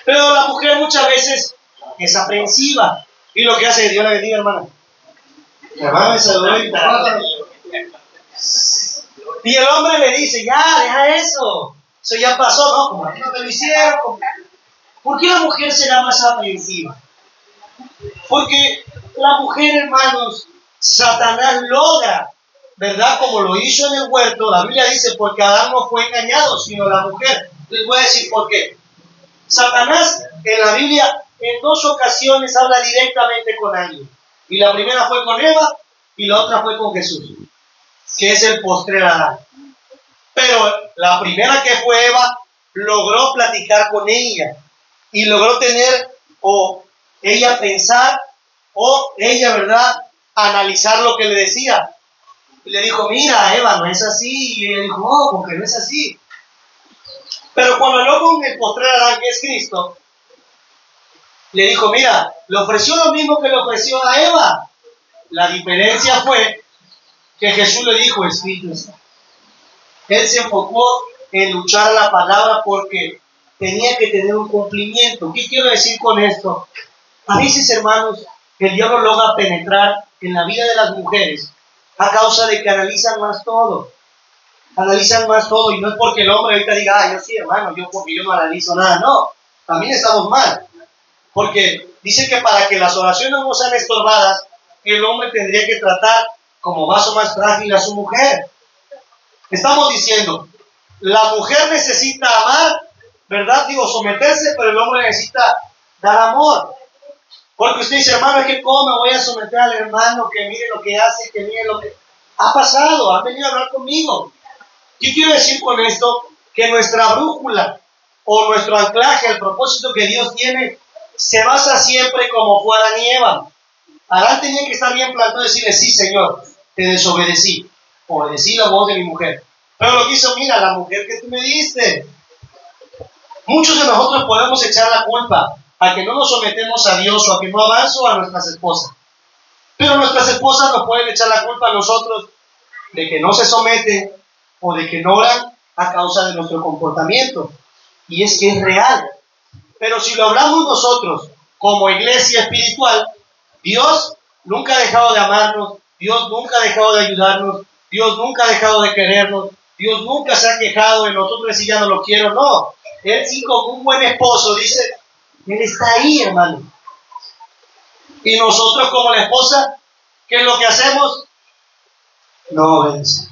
Pero la mujer muchas veces es aprensiva. Y lo que hace, Dios la bendiga, hermana. Hermana, me saludó y y el hombre le dice, ya, deja eso. Eso ya pasó, ¿no? Como a ti no te lo hicieron. ¿Por qué la mujer será más aprensiva? Porque la mujer, hermanos, Satanás logra, ¿verdad? Como lo hizo en el huerto, la Biblia dice, porque Adán no fue engañado, sino la mujer. Les voy a decir por qué. Satanás en la Biblia en 2 ocasiones habla directamente con alguien. Y la primera fue con Eva y la otra fue con Jesús, que es el postrer Adán. Pero la primera, que fue Eva, logró platicar con ella y logró tener, o ella pensar, o ella, ¿verdad?, analizar lo que le decía. Y le dijo, mira, Eva, no es así. Y ella dijo, oh, porque no es así. Pero cuando habló con el postrer Adán, que es Cristo, le dijo, mira, le ofreció lo mismo que le ofreció a Eva. La diferencia fue que Jesús le dijo, escrito está. Él se enfocó en luchar la palabra porque tenía que tener un cumplimiento. ¿Qué quiero decir con esto? A veces, hermanos, el diablo logra penetrar en la vida de las mujeres a causa de que analizan más todo. Analizan más todo, y no es porque el hombre ahorita diga, yo sí, hermano, porque yo no analizo nada. No, también estamos mal. Porque dice que para que las oraciones no sean estorbadas, el hombre tendría que tratar como vaso más frágil a su mujer. Estamos diciendo, la mujer necesita amar, ¿verdad? Digo, someterse, pero el hombre necesita dar amor. Porque usted dice, hermano, es que cómo me voy a someter al hermano, que mire lo que hace, que mire lo que ha pasado, han venido a hablar conmigo. ¿Qué quiero decir con esto? Que nuestra brújula o nuestro anclaje, el propósito que Dios tiene, se basa siempre como fue Adán y Eva. Adán tenía que estar bien plantado y decirle, sí, Señor, te desobedecí, obedecí la voz de mi mujer. Pero lo que hizo, mira, la mujer que tú me diste. Muchos de nosotros podemos echar la culpa a que no nos sometemos a Dios o a que no avanzo a nuestras esposas. Pero nuestras esposas nos pueden echar la culpa a nosotros de que no se someten o de que no oran a causa de nuestro comportamiento. Y es que es real. Pero si lo hablamos nosotros como iglesia espiritual, Dios nunca ha dejado de amarnos, Dios nunca ha dejado de ayudarnos, Dios nunca ha dejado de querernos, Dios nunca se ha quejado de nosotros decir ya no lo quiero, no. Él sí, como un buen esposo, dice, Él está ahí, hermano. Y nosotros como la esposa, ¿qué es lo que hacemos? No obedecer.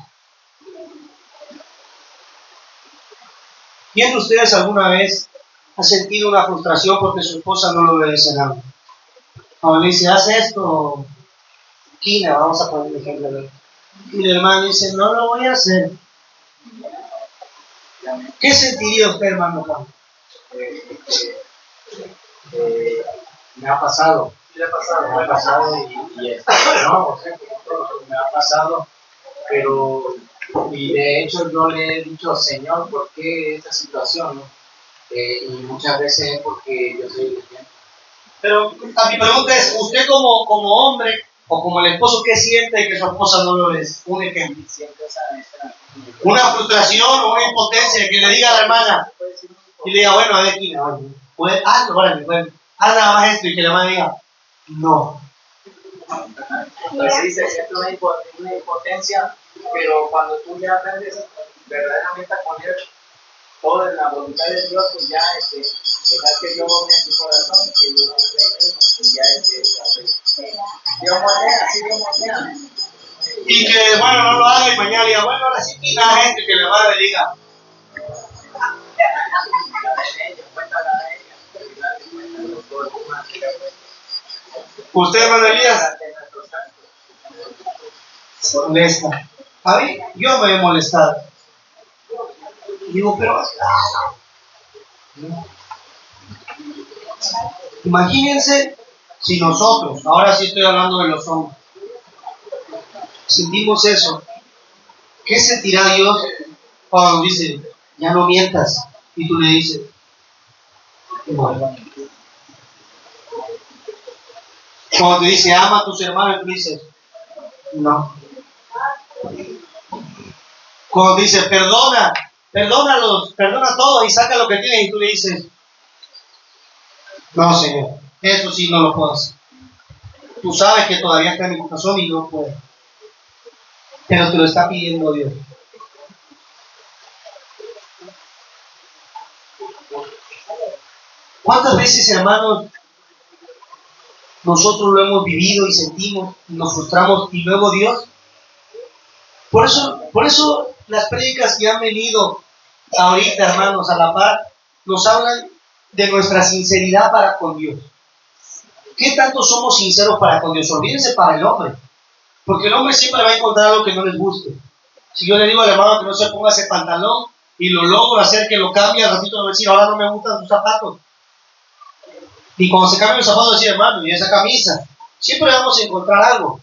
¿Quién de ustedes alguna vez ha sentido una frustración porque su esposa no le obedece en algo? Cuando le dice, haz esto, Kina, vamos a poner un ejemplo. Y el hermano dice, no lo voy a hacer. ¿Qué sentiría usted, hermano Juan? Me ha pasado y no, o sea, me ha pasado, pero, y de hecho yo le he dicho, Señor, ¿por qué esta situación? ¿No? Y muchas veces es porque yo soy el ejemplo. Pero a mi pregunta es, usted como hombre o como el esposo, ¿qué siente que su esposa no lo obedece? Un ejemplo. Una frustración o una impotencia que le diga a la hermana y le diga, bueno, a ver, Kina, haz nada más esto, y que la hermana diga, no. Entonces sí, se siente una impotencia, pero cuando tú ya aprendes verdaderamente a poner todo en la voluntad de Dios, pues ya dejar que Dios gobierne tu corazón, que Dios Dios moldea. Y que, bueno, no lo haga y mañana diga, bueno, ahora sí, Kina, gente que le va a diga. ¿Usted, hermano Elías? Se molesta. A mí, yo me he molestado. Digo, pero... Imagínense si nosotros, ahora sí estoy hablando de los hombres, sentimos eso. ¿Qué sentirá Dios cuando dice, ya no mientas? Y tú le dices, bueno. Cuando te dice, ama a tus hermanos, y tú dices, no. Cuando te dice, perdónalos, perdona todo y saca lo que tienes, y tú le dices, no, Señor, eso sí no lo puedo hacer. Tú sabes que todavía está en mi corazón y no puedo. Pero te lo está pidiendo Dios. ¿Cuántas veces, hermanos, nosotros lo hemos vivido y sentimos y nos frustramos y luego Dios? Por eso las prédicas que han venido ahorita, hermanos, a la par, nos hablan de nuestra sinceridad para con Dios. ¿Qué tanto somos sinceros para con Dios? Olvídense para el hombre, porque el hombre siempre va a encontrar algo que no les guste. Si yo le digo al hermano que no se ponga ese pantalón y lo logro hacer que lo cambie, al ratito me va a decir, ahora no me gustan sus zapatos. Y cuando se cambien los zapatos, decir, hermano, y esa camisa, siempre vamos a encontrar algo.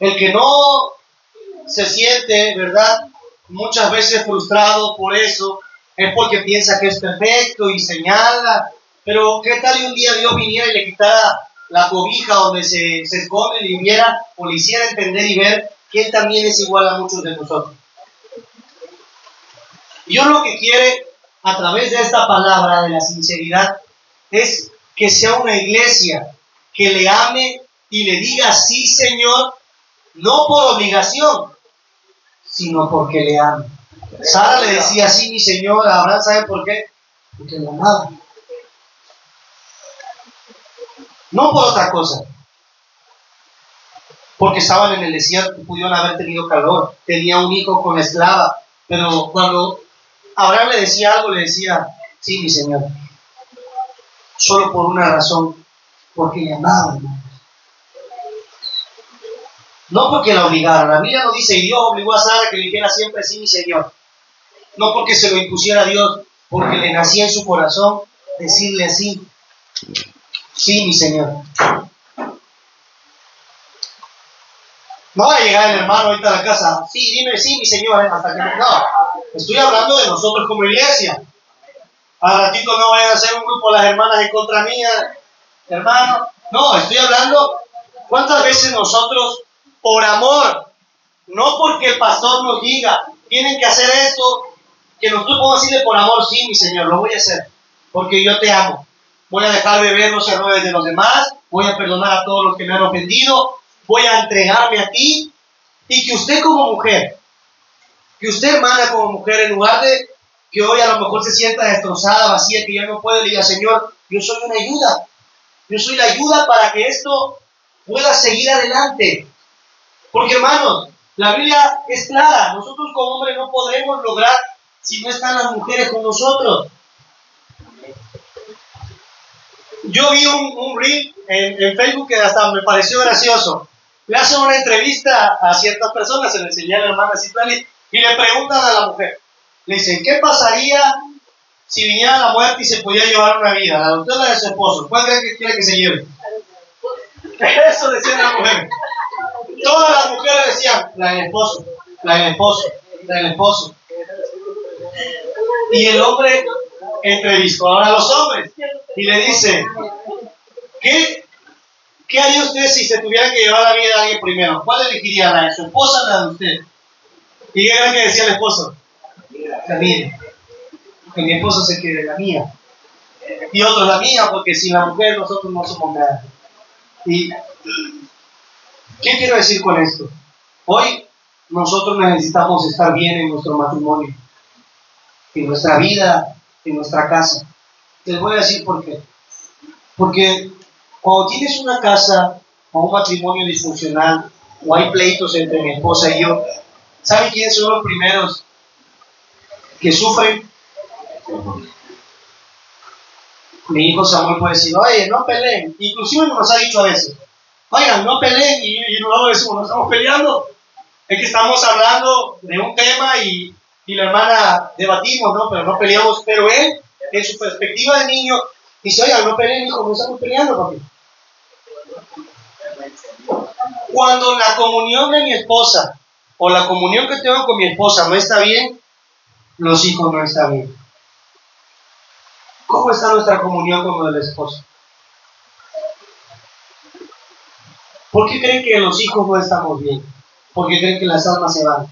El que no se siente, ¿verdad?, muchas veces frustrado por eso, es porque piensa que es perfecto y señala. Pero ¿qué tal y un día Dios viniera y le quitara la cobija donde se esconde y viera o le hiciera entender y ver que Él también es igual a muchos de nosotros? Dios lo que quiere a través de esta palabra de la sinceridad es que sea una iglesia que le ame y le diga sí, Señor, no por obligación, sino porque le ama. Sara le decía sí, mi Señor, a Abraham, ¿sabe por qué? Porque le amaba. No por otra cosa. Porque estaban en el desierto, pudieron haber tenido calor, tenía un hijo con la esclava, pero cuando Abraham le decía algo, le decía, sí, mi Señor, solo por una razón, porque le amaba, hermano. No porque la obligaron. La Biblia no dice, y Dios obligó a Sara que le dijera siempre sí, mi Señor. No porque se lo impusiera a Dios, porque le nacía en su corazón decirle así, sí, mi Señor. No va a llegar el hermano ahorita a la casa, sí, dime, sí, mi Señor, hasta que no. Estoy hablando de nosotros como iglesia. Al ratito no vayan a hacer un grupo las hermanas en contra mía, hermano. No, estoy hablando, ¿cuántas veces nosotros, por amor, no porque el pastor nos diga, tienen que hacer esto, que nosotros podemos decirle por amor, sí, mi Señor, lo voy a hacer, porque yo te amo. Voy a dejar de ver los errores de los demás, voy a perdonar a todos los que me han ofendido, voy a entregarme a ti, y que usted como mujer, que usted hermana como mujer, en lugar de que hoy a lo mejor se sienta destrozada, vacía, que ya no puede, le diga, Señor, yo soy una ayuda, yo soy la ayuda para que esto pueda seguir adelante. Porque hermanos, la Biblia es clara, nosotros como hombres no podremos lograr si no están las mujeres con nosotros. Yo vi un reel en Facebook que hasta me pareció gracioso. Le hacen una entrevista a ciertas personas, se le enseña a la hermana Citlali, y le preguntan a la mujer, le dicen, ¿qué pasaría si viniera la muerte y se podía llevar una vida? La de usted o la de su esposo, ¿cuál cree que quiere que se lleve? Eso decía la mujer. Todas las mujeres decían, la del esposo, la del esposo, la del esposo. Y el hombre entrevistó ahora a los hombres y le dice, ¿qué haría usted si se tuviera que llevar la vida de alguien primero? ¿Cuál elegiría, la de su esposa o la de usted? ¿Y qué era que decía el esposo? La mía. Que mi esposo se quede la mía. Y otro la mía, porque sin la mujer nosotros no somos nada. ¿Y qué quiero decir con esto? Hoy nosotros necesitamos estar bien en nuestro matrimonio, en nuestra vida, en nuestra casa. Les voy a decir por qué. Porque cuando tienes una casa o un matrimonio disfuncional, o hay pleitos entre mi esposa y yo, ¿saben quiénes son los primeros que sufren? Mi hijo Samuel puede decir, oye, no peleen. Inclusive nos ha dicho a veces, oigan, no peleen, y luego decimos, no estamos peleando. Es que estamos hablando de un tema y la hermana debatimos, ¿no? Pero no peleamos. Pero él, en su perspectiva de niño, dice, oigan, no peleen, hijo, no estamos peleando, papi. Cuando la comunión de mi esposa o la comunión que tengo con mi esposa no está bien, los hijos no están bien. ¿Cómo está nuestra comunión con el esposo? ¿Por qué creen que los hijos no estamos bien? ¿Por qué creen que las almas se van?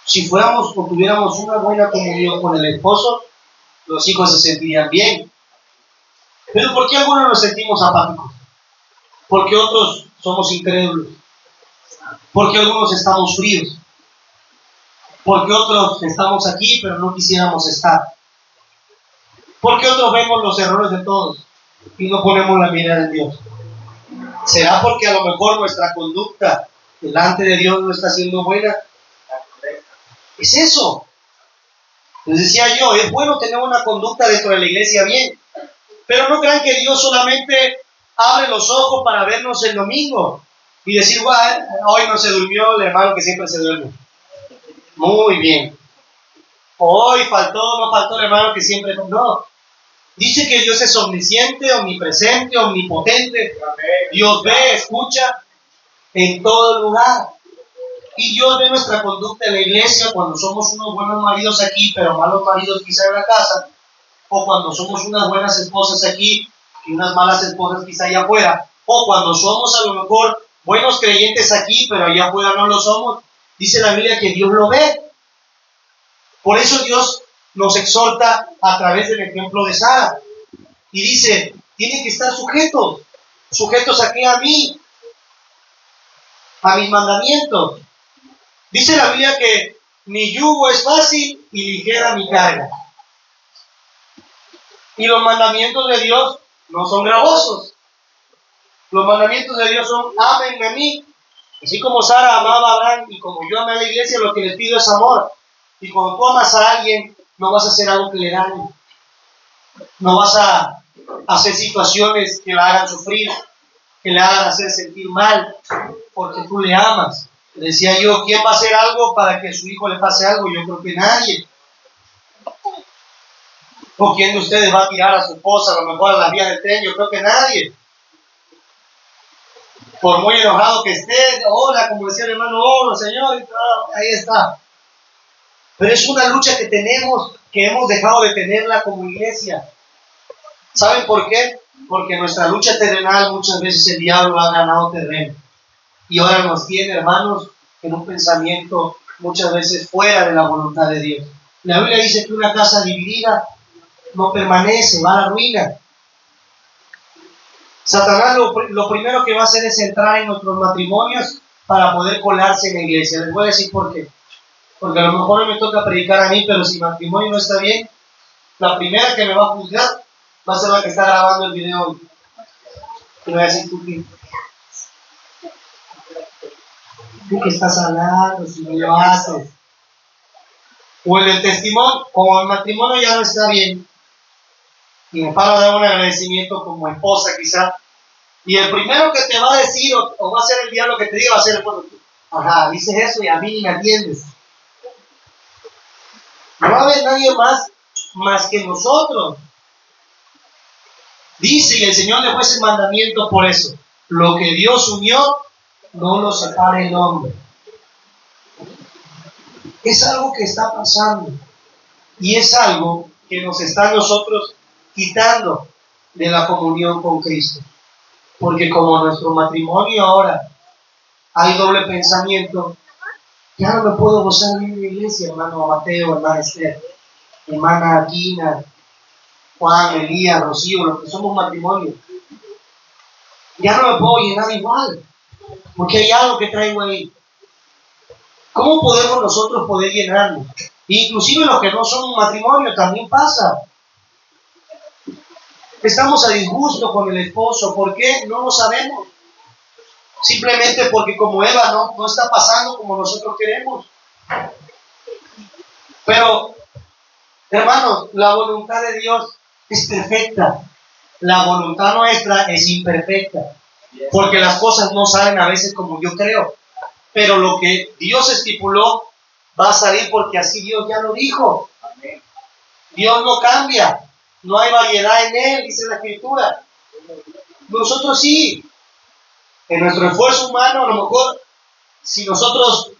Si fuéramos o tuviéramos una buena comunión con el esposo, los hijos se sentirían bien. Pero ¿por qué algunos nos sentimos apáticos? Porque otros somos incrédulos. Porque algunos estamos fríos. Porque otros estamos aquí, pero no quisiéramos estar. Porque otros vemos los errores de todos y no ponemos la mirada en Dios. ¿Será porque a lo mejor nuestra conducta delante de Dios no está siendo buena? Es eso. Les decía yo, es bueno tener una conducta dentro de la iglesia bien, pero no crean que Dios solamente abre los ojos para vernos el domingo y decir, hoy no se durmió el hermano que siempre se duerme. Muy bien. Hoy no faltó el hermano que siempre... No. Dice que Dios es omnisciente, omnipresente, omnipotente. Dios ve, escucha. en todo lugar. Y Dios ve nuestra conducta en la iglesia cuando somos unos buenos maridos aquí, pero malos maridos quizá en la casa, o cuando somos unas buenas esposas aquí y unas malas esposas quizá allá afuera, o cuando somos a lo mejor buenos creyentes aquí, pero allá afuera no lo somos. Dice la Biblia que Dios lo ve. Por eso Dios nos exhorta a través del ejemplo de Sara. Y dice, tienen que estar sujetos aquí a mí, a mis mandamientos. Dice la Biblia que mi yugo es fácil y ligera mi carga. Y los mandamientos de Dios no son gravosos. Los mandamientos de Dios son, ámenme a mí. Así como Sara amaba a Abraham y como yo amé a la iglesia, lo que les pido es amor. Y cuando tú amas a alguien, no vas a hacer algo que le dañe. No vas a hacer situaciones que la hagan sufrir, que le hagan hacer sentir mal, porque tú le amas. Decía yo, ¿quién va a hacer algo para que a su hijo le pase algo? Yo creo que nadie. ¿O quién de ustedes va a tirar a su esposa a lo mejor a las vías del tren? Yo creo que nadie. Por muy enojado que esté, hola, como decía el hermano, hola, Señor, y todo, ahí está. Pero es una lucha que tenemos, que hemos dejado de tenerla como iglesia. ¿Saben por qué? Porque nuestra lucha terrenal muchas veces el diablo ha ganado terreno. Y ahora nos tiene, hermanos, en un pensamiento muchas veces fuera de la voluntad de Dios. La Biblia dice que una casa dividida no permanece, va a la ruina. Satanás lo primero que va a hacer es entrar en nuestros matrimonios para poder colarse en la iglesia. Les voy a decir por qué. Porque a lo mejor me toca predicar a mí, pero si mi matrimonio no está bien, la primera que me va a juzgar va a ser la que está grabando el video hoy. Y me va a decir, ¿tú qué estás hablando si no lo haces? O el del testimonio, como el matrimonio ya no está bien, y me paro a dar un agradecimiento como esposa quizá, y el primero que te va a decir, o va a ser el diablo que te diga, va a ser el pueblo. Ajá, dices eso y a mí ni me atiendes. No va a haber nadie más que nosotros. Dice, y el Señor dejó ese mandamiento por eso: lo que Dios unió, no lo separe el hombre. Es algo que está pasando, y es algo que nos está a nosotros quitando de la comunión con Cristo. Porque como nuestro matrimonio ahora hay doble pensamiento, ya no me puedo gozar bien en la iglesia, hermano Mateo, hermana Esther, hermana Gina, Juan, Elías, Rocío, los que somos matrimonio. Ya no me puedo llenar igual, porque hay algo que traigo ahí. ¿Cómo podemos nosotros poder llenarnos? Inclusive los que no son matrimonio también pasa. Estamos a disgusto con el esposo. ¿Por qué? No lo sabemos. Simplemente porque como Eva no está pasando como nosotros queremos. Pero, hermanos, la voluntad de Dios es perfecta. La voluntad nuestra es imperfecta. Porque las cosas no salen a veces como yo creo. Pero lo que Dios estipuló va a salir porque así Dios ya lo dijo. Dios no cambia. No hay variedad en Él, dice la Escritura. Nosotros sí. En nuestro esfuerzo humano, a lo mejor, si nosotros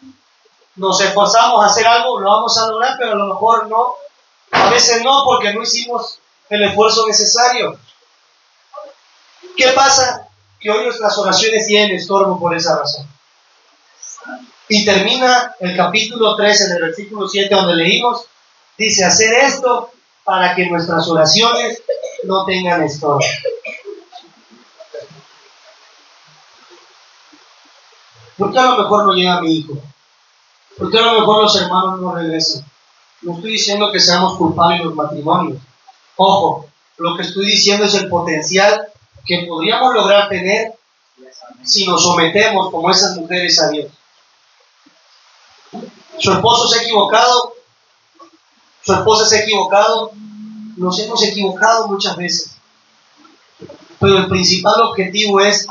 nos esforzamos a hacer algo, lo vamos a lograr, pero a lo mejor no. A veces no, porque no hicimos el esfuerzo necesario. ¿Qué pasa? Que hoy nuestras oraciones tienen estorbo por esa razón. Y termina el capítulo 3 en el versículo 7 donde leímos, dice: hacer esto para que nuestras oraciones no tengan estorbo. ¿Por qué a lo mejor no llega mi hijo? ¿Por qué a lo mejor los hermanos no regresan? No estoy diciendo que seamos culpables en los matrimonios. Ojo, lo que estoy diciendo es el potencial que podríamos lograr tener si nos sometemos como esas mujeres a Dios. Su esposo se ha equivocado, su esposa se ha equivocado, nos hemos equivocado muchas veces. Pero el principal objetivo es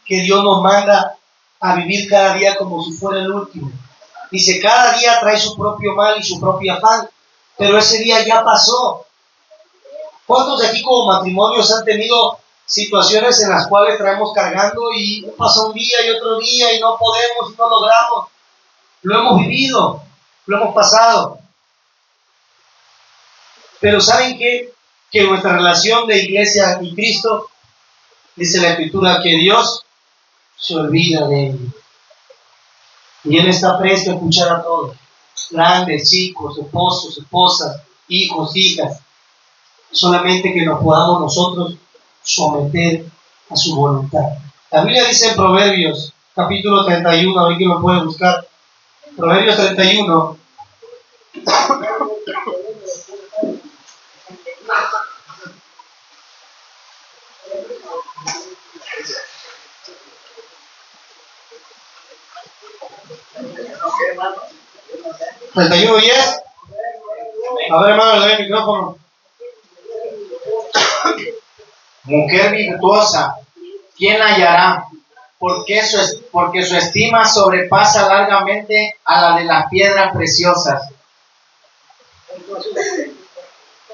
que Dios nos manda a vivir cada día como si fuera el último. Dice, cada día trae su propio mal y su propio afán, pero ese día ya pasó. ¿Cuántos de aquí como matrimonios han tenido situaciones en las cuales traemos cargando y pasa un día y otro día y no podemos y no logramos. Lo hemos vivido, lo hemos pasado. Pero ¿saben qué? Que nuestra relación de iglesia y Cristo, dice la Escritura, que Dios se olvida de él. Y Él está presto a escuchar a todos, grandes, chicos, esposos, esposas, hijos, hijas. Solamente que nos podamos nosotros someter a su voluntad. La Biblia dice en Proverbios, capítulo 31, a ver quién lo puede buscar. Proverbios 31. ¿31:10? A ver, hermano, le doy el micrófono. Mujer virtuosa, ¿quién hallará? Porque su estima sobrepasa largamente a la de las piedras preciosas.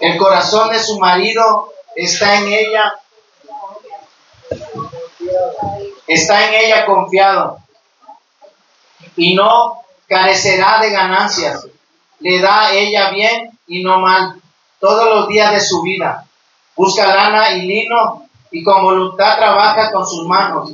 El corazón de su marido está en ella confiado, y no carecerá de ganancias. Le da a ella bien y no mal todos los días de su vida. Busca lana y lino y con voluntad trabaja con sus manos.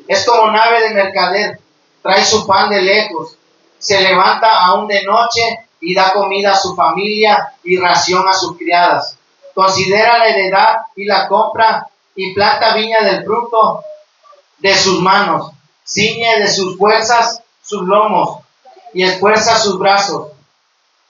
Es como nave de mercader, trae su pan de lejos. Se levanta aún de noche y da comida a su familia y ración a sus criadas. Considera la heredad y la compra y planta viña del fruto de sus manos. Ciñe de sus fuerzas sus lomos y esfuerza sus brazos.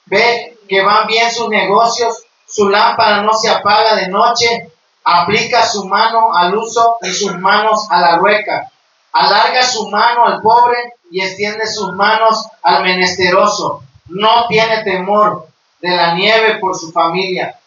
Ve que van bien sus negocios, su lámpara no se apaga de noche. Aplica su mano al uso y sus manos a la rueca. Alarga su mano al pobre y extiende sus manos al menesteroso. No tiene temor de la nieve por su familia,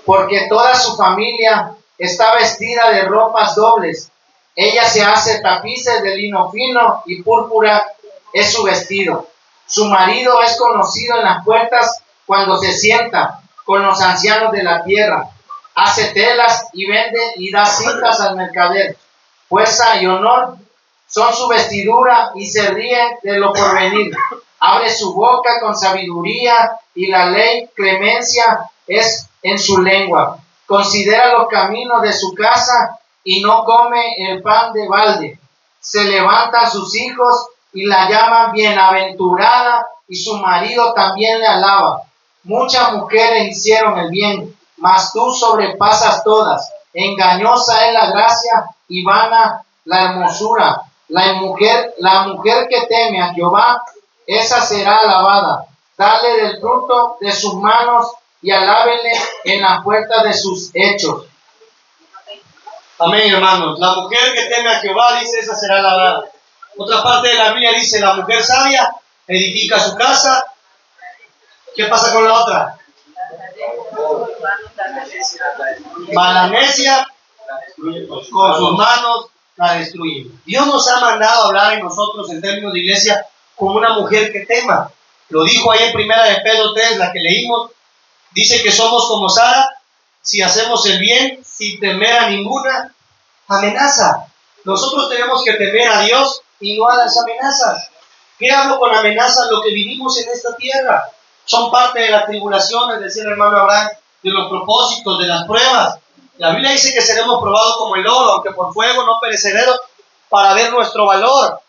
porque toda su familia está vestida de ropas dobles. Ella se hace tapices de lino fino y púrpura es su vestido. Su marido es conocido en las puertas cuando se sienta con los ancianos de la tierra. Hace telas y vende y da cintas al mercader. Fuerza y honor son su vestidura y se ríe de lo porvenir. Abre su boca con sabiduría y la ley clemencia es en su lengua. Considera los caminos de su casa y no come el pan de balde. Se levantan sus hijos y la llaman bienaventurada y su marido también le alaba. Muchas mujeres hicieron el bien, mas tú sobrepasas todas. Engañosa es la gracia y vana la hermosura. La mujer que teme a Jehová, esa será alabada. Dale del fruto de sus manos y alábele en la puerta de sus hechos. Amén, hermanos. La mujer que teme a Jehová, dice, esa será alabada. Otra parte de la Biblia dice, la mujer sabia edifica su casa. ¿Qué pasa con la otra? La necia con sus manos la destruye. Dios nos ha mandado a hablar en nosotros en términos de iglesia como una mujer que tema. Lo dijo ahí en primera de Pedro 3, la que leímos. Dice que somos como Sara, si hacemos el bien, sin temer a ninguna amenaza. Nosotros tenemos que temer a Dios y no a las amenazas. ¿Qué hablo con amenazas? Lo que vivimos en esta tierra. Son parte de las tribulaciones, decía el hermano Abraham, de los propósitos, de las pruebas. La Biblia dice que seremos probados como el oro, aunque por fuego no perecederos, para ver nuestro valor.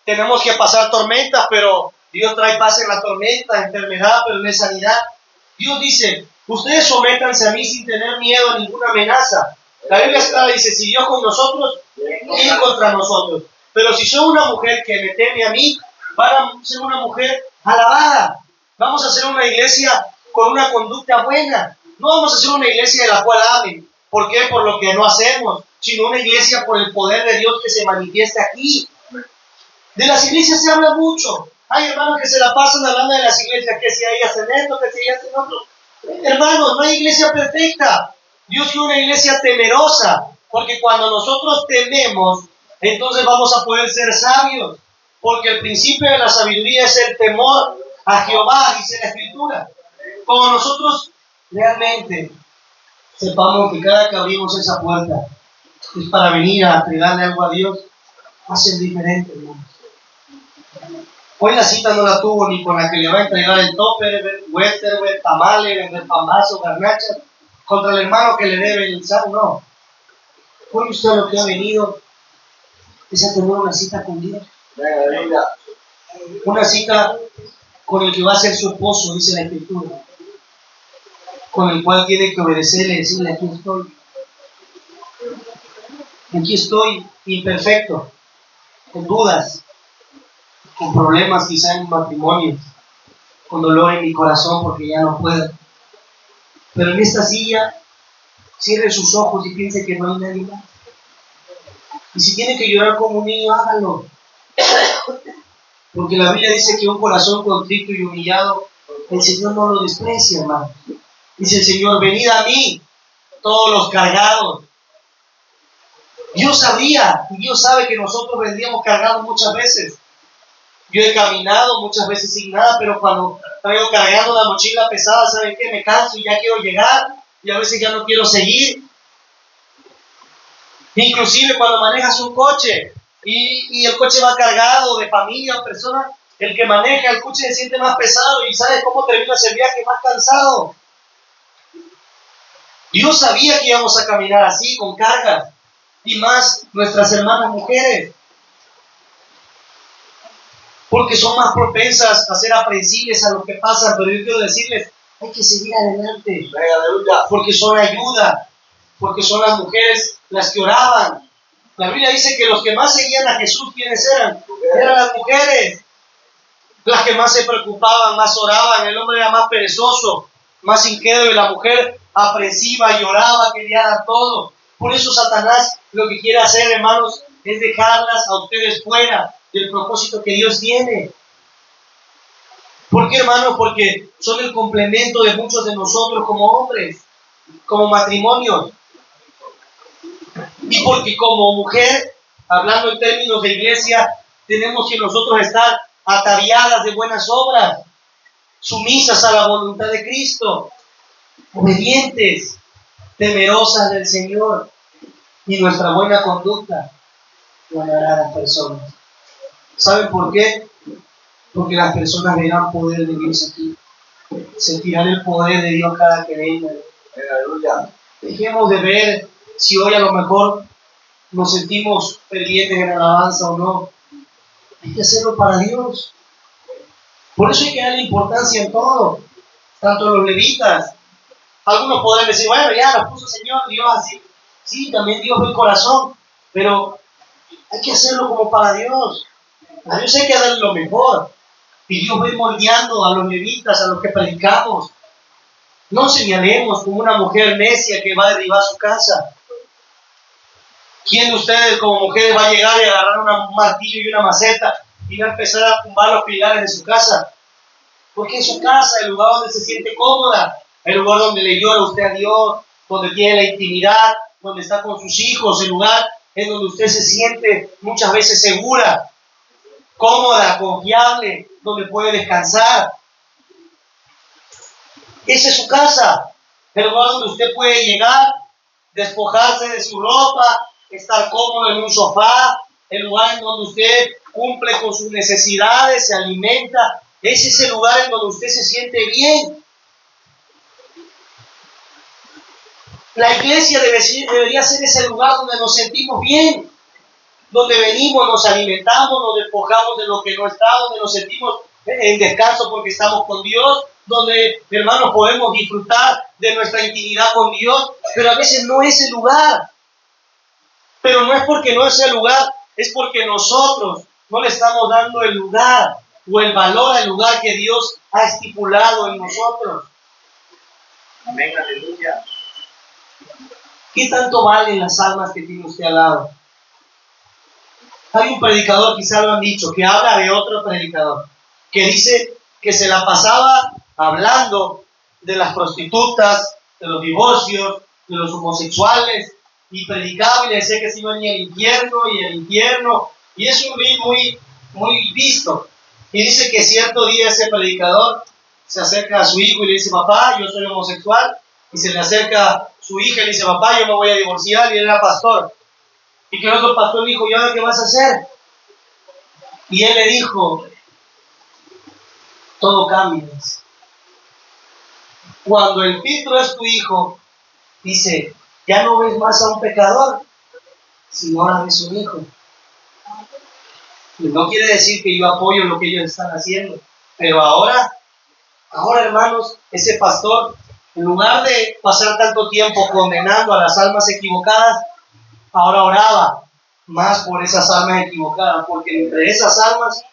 Tenemos que pasar tormentas, pero Dios trae paz en la tormenta, enfermedad, pero no es sanidad. Dios dice, ustedes sométanse a mí sin tener miedo a ninguna amenaza. La Biblia dice, si Dios con nosotros, ¿quién contra nosotros? Pero si soy una mujer que me teme a mí, van a ser una mujer alabada. Vamos a ser una iglesia con una conducta buena. No vamos a ser una iglesia de la cual amen. ¿Por qué? Por lo que no hacemos, sino una iglesia por el poder de Dios que se manifiesta aquí. De las iglesias se habla mucho. Hay hermanos que se la pasan hablando de las iglesias, que si ahí hacen esto, que si ahí hacen otro. Hermanos, no hay iglesia perfecta. Dios quiere una iglesia temerosa, porque cuando nosotros tememos, entonces vamos a poder ser sabios, porque el principio de la sabiduría es el temor a Jehová, dice la Escritura. Como nosotros realmente sepamos que cada que abrimos esa puerta es para venir a entregarle algo a Dios, va a ser diferente, hermanos. Hoy la cita no la tuvo ni con la que le va a entregar el topper, Westerber, tamales, vender pambazo, garnachas, contra el hermano que le debe el sal, no. Hoy usted lo que ha venido es a tener una cita con Dios. Una cita con el que va a ser su esposo, dice la Escritura. Con el cual tiene que obedecerle y decirle: aquí estoy. Aquí estoy, imperfecto, con dudas, con problemas quizá en matrimonio, con dolor en mi corazón porque ya no puedo. Pero en esta silla, cierre sus ojos y piense que no hay nadie más. Y si tiene que llorar como un niño, hágalo. Porque la Biblia dice que un corazón contrito y humillado, el Señor no lo desprecia, hermano. Dice el Señor: venid a mí, todos los cargados. Dios sabía y Dios sabe que nosotros vendríamos cargados muchas veces. Yo he caminado muchas veces sin nada, pero cuando traigo cargando la mochila pesada, ¿saben qué? Me canso y ya quiero llegar y a veces ya no quiero seguir. Inclusive cuando manejas un coche y el coche va cargado de familia o personas, el que maneja el coche se siente más pesado y ¿sabes cómo terminas el viaje? Más cansado. Dios sabía que íbamos a caminar así, con cargas, y más nuestras hermanas mujeres, porque son más propensas a ser aprensibles a lo que pasa. Pero yo quiero decirles, hay que seguir adelante, porque son ayuda, porque son las mujeres las que oraban. La Biblia dice que los que más seguían a Jesús, ¿quiénes eran? Eran las mujeres, las que más se preocupaban, más oraban. El hombre era más perezoso, más incrédulo, y la mujer aprensiva, lloraba, quería dar todo. Por eso Satanás lo que quiere hacer, hermanos, es dejarlas a ustedes fuera del propósito que Dios tiene. ¿Por qué, hermanos? Porque son el complemento de muchos de nosotros como hombres, como matrimonios. Y porque como mujer, hablando en términos de iglesia, tenemos que nosotros estar ataviadas de buenas obras, sumisas a la voluntad de Cristo, obedientes, temerosas del Señor, y nuestra buena conducta ganará a las personas. ¿Saben por qué? Porque las personas verán poder de Dios aquí, sentirán el poder de Dios cada que vengan. Dejemos de ver si hoy a lo mejor nos sentimos fervientes en alabanza o no. Hay que hacerlo para Dios. Por eso hay que darle importancia en todo, tanto los levitas. Algunos podrán decir: bueno, ya lo puso el Señor, Dios así. Sí, también Dios ve el corazón, pero hay que hacerlo como para Dios. A Dios hay que darle lo mejor. Y Dios va moldeando a los levitas, a los que predicamos. No señalemos como una mujer necia que va a derribar su casa. ¿Quién de ustedes como mujeres va a llegar y agarrar un martillo y una maceta y va a empezar a tumbar los pilares de su casa? Porque es su casa, el lugar donde se siente cómoda, el lugar donde le llora usted a Dios, donde tiene la intimidad, donde está con sus hijos, el lugar en donde usted se siente muchas veces segura, cómoda, confiable, donde puede descansar. Esa es su casa, el lugar donde usted puede llegar, despojarse de su ropa, estar cómodo en un sofá, el lugar en donde usted cumple con sus necesidades, se alimenta. Ese es el lugar en donde usted se siente bien. La iglesia debería ser ese lugar donde nos sentimos bien, donde venimos, nos alimentamos, nos despojamos de lo que no está, donde nos sentimos en descanso porque estamos con Dios, donde, hermanos, podemos disfrutar de nuestra intimidad con Dios, pero a veces no es el lugar. Pero no es porque no es el lugar, es porque nosotros no le estamos dando el lugar o el valor al lugar que Dios ha estipulado en nosotros. Amén, aleluya. ¿Qué tanto valen las almas que tiene usted al lado? Hay un predicador, quizá lo han dicho, que habla de otro predicador, que dice que se la pasaba hablando de las prostitutas, de los divorcios, de los homosexuales, y predicaba y le decía que se iban a ir al infierno y el infierno, y es un reel muy visto. Y dice que cierto día ese predicador se acerca a su hijo y le dice: papá, yo soy homosexual, y se le acerca su hija y le dice, papá, yo me voy a divorciar, y él era pastor. Y que el otro pastor dijo, ¿y ahora qué vas a hacer? Y él le dijo, todo cambia. Cuando el filtro es tu hijo, dice, ya no ves más a un pecador, sino ahora ves un hijo. Y no quiere decir que yo apoyo lo que ellos están haciendo, pero ahora hermanos, ese pastor, en lugar de pasar tanto tiempo condenando a las almas equivocadas, ahora oraba más por esas almas equivocadas, porque entre esas almas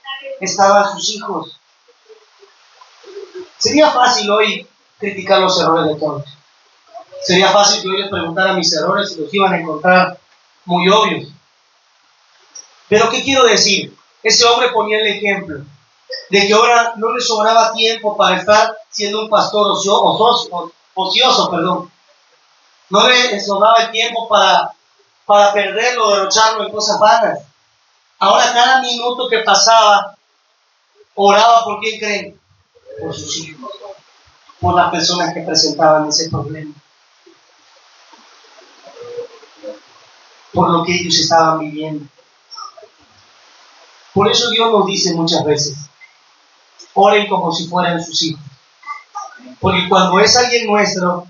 estaban sus hijos. Sería fácil hoy criticar los errores de todos. Sería fácil que hoy les preguntara mis errores y los iban a encontrar muy obvios. Pero ¿qué quiero decir? Ese hombre ponía el ejemplo de que ahora no le sobraba tiempo para estar siendo un pastor ocioso. No le sobraba el tiempo para perderlo, derrocharlo en cosas vanas. Ahora cada minuto que pasaba, oraba por quién creen, por sus hijos, por las personas que presentaban ese problema, por lo que ellos estaban viviendo. Por eso Dios nos dice muchas veces, oren como si fueran sus hijos. Porque cuando es alguien nuestro,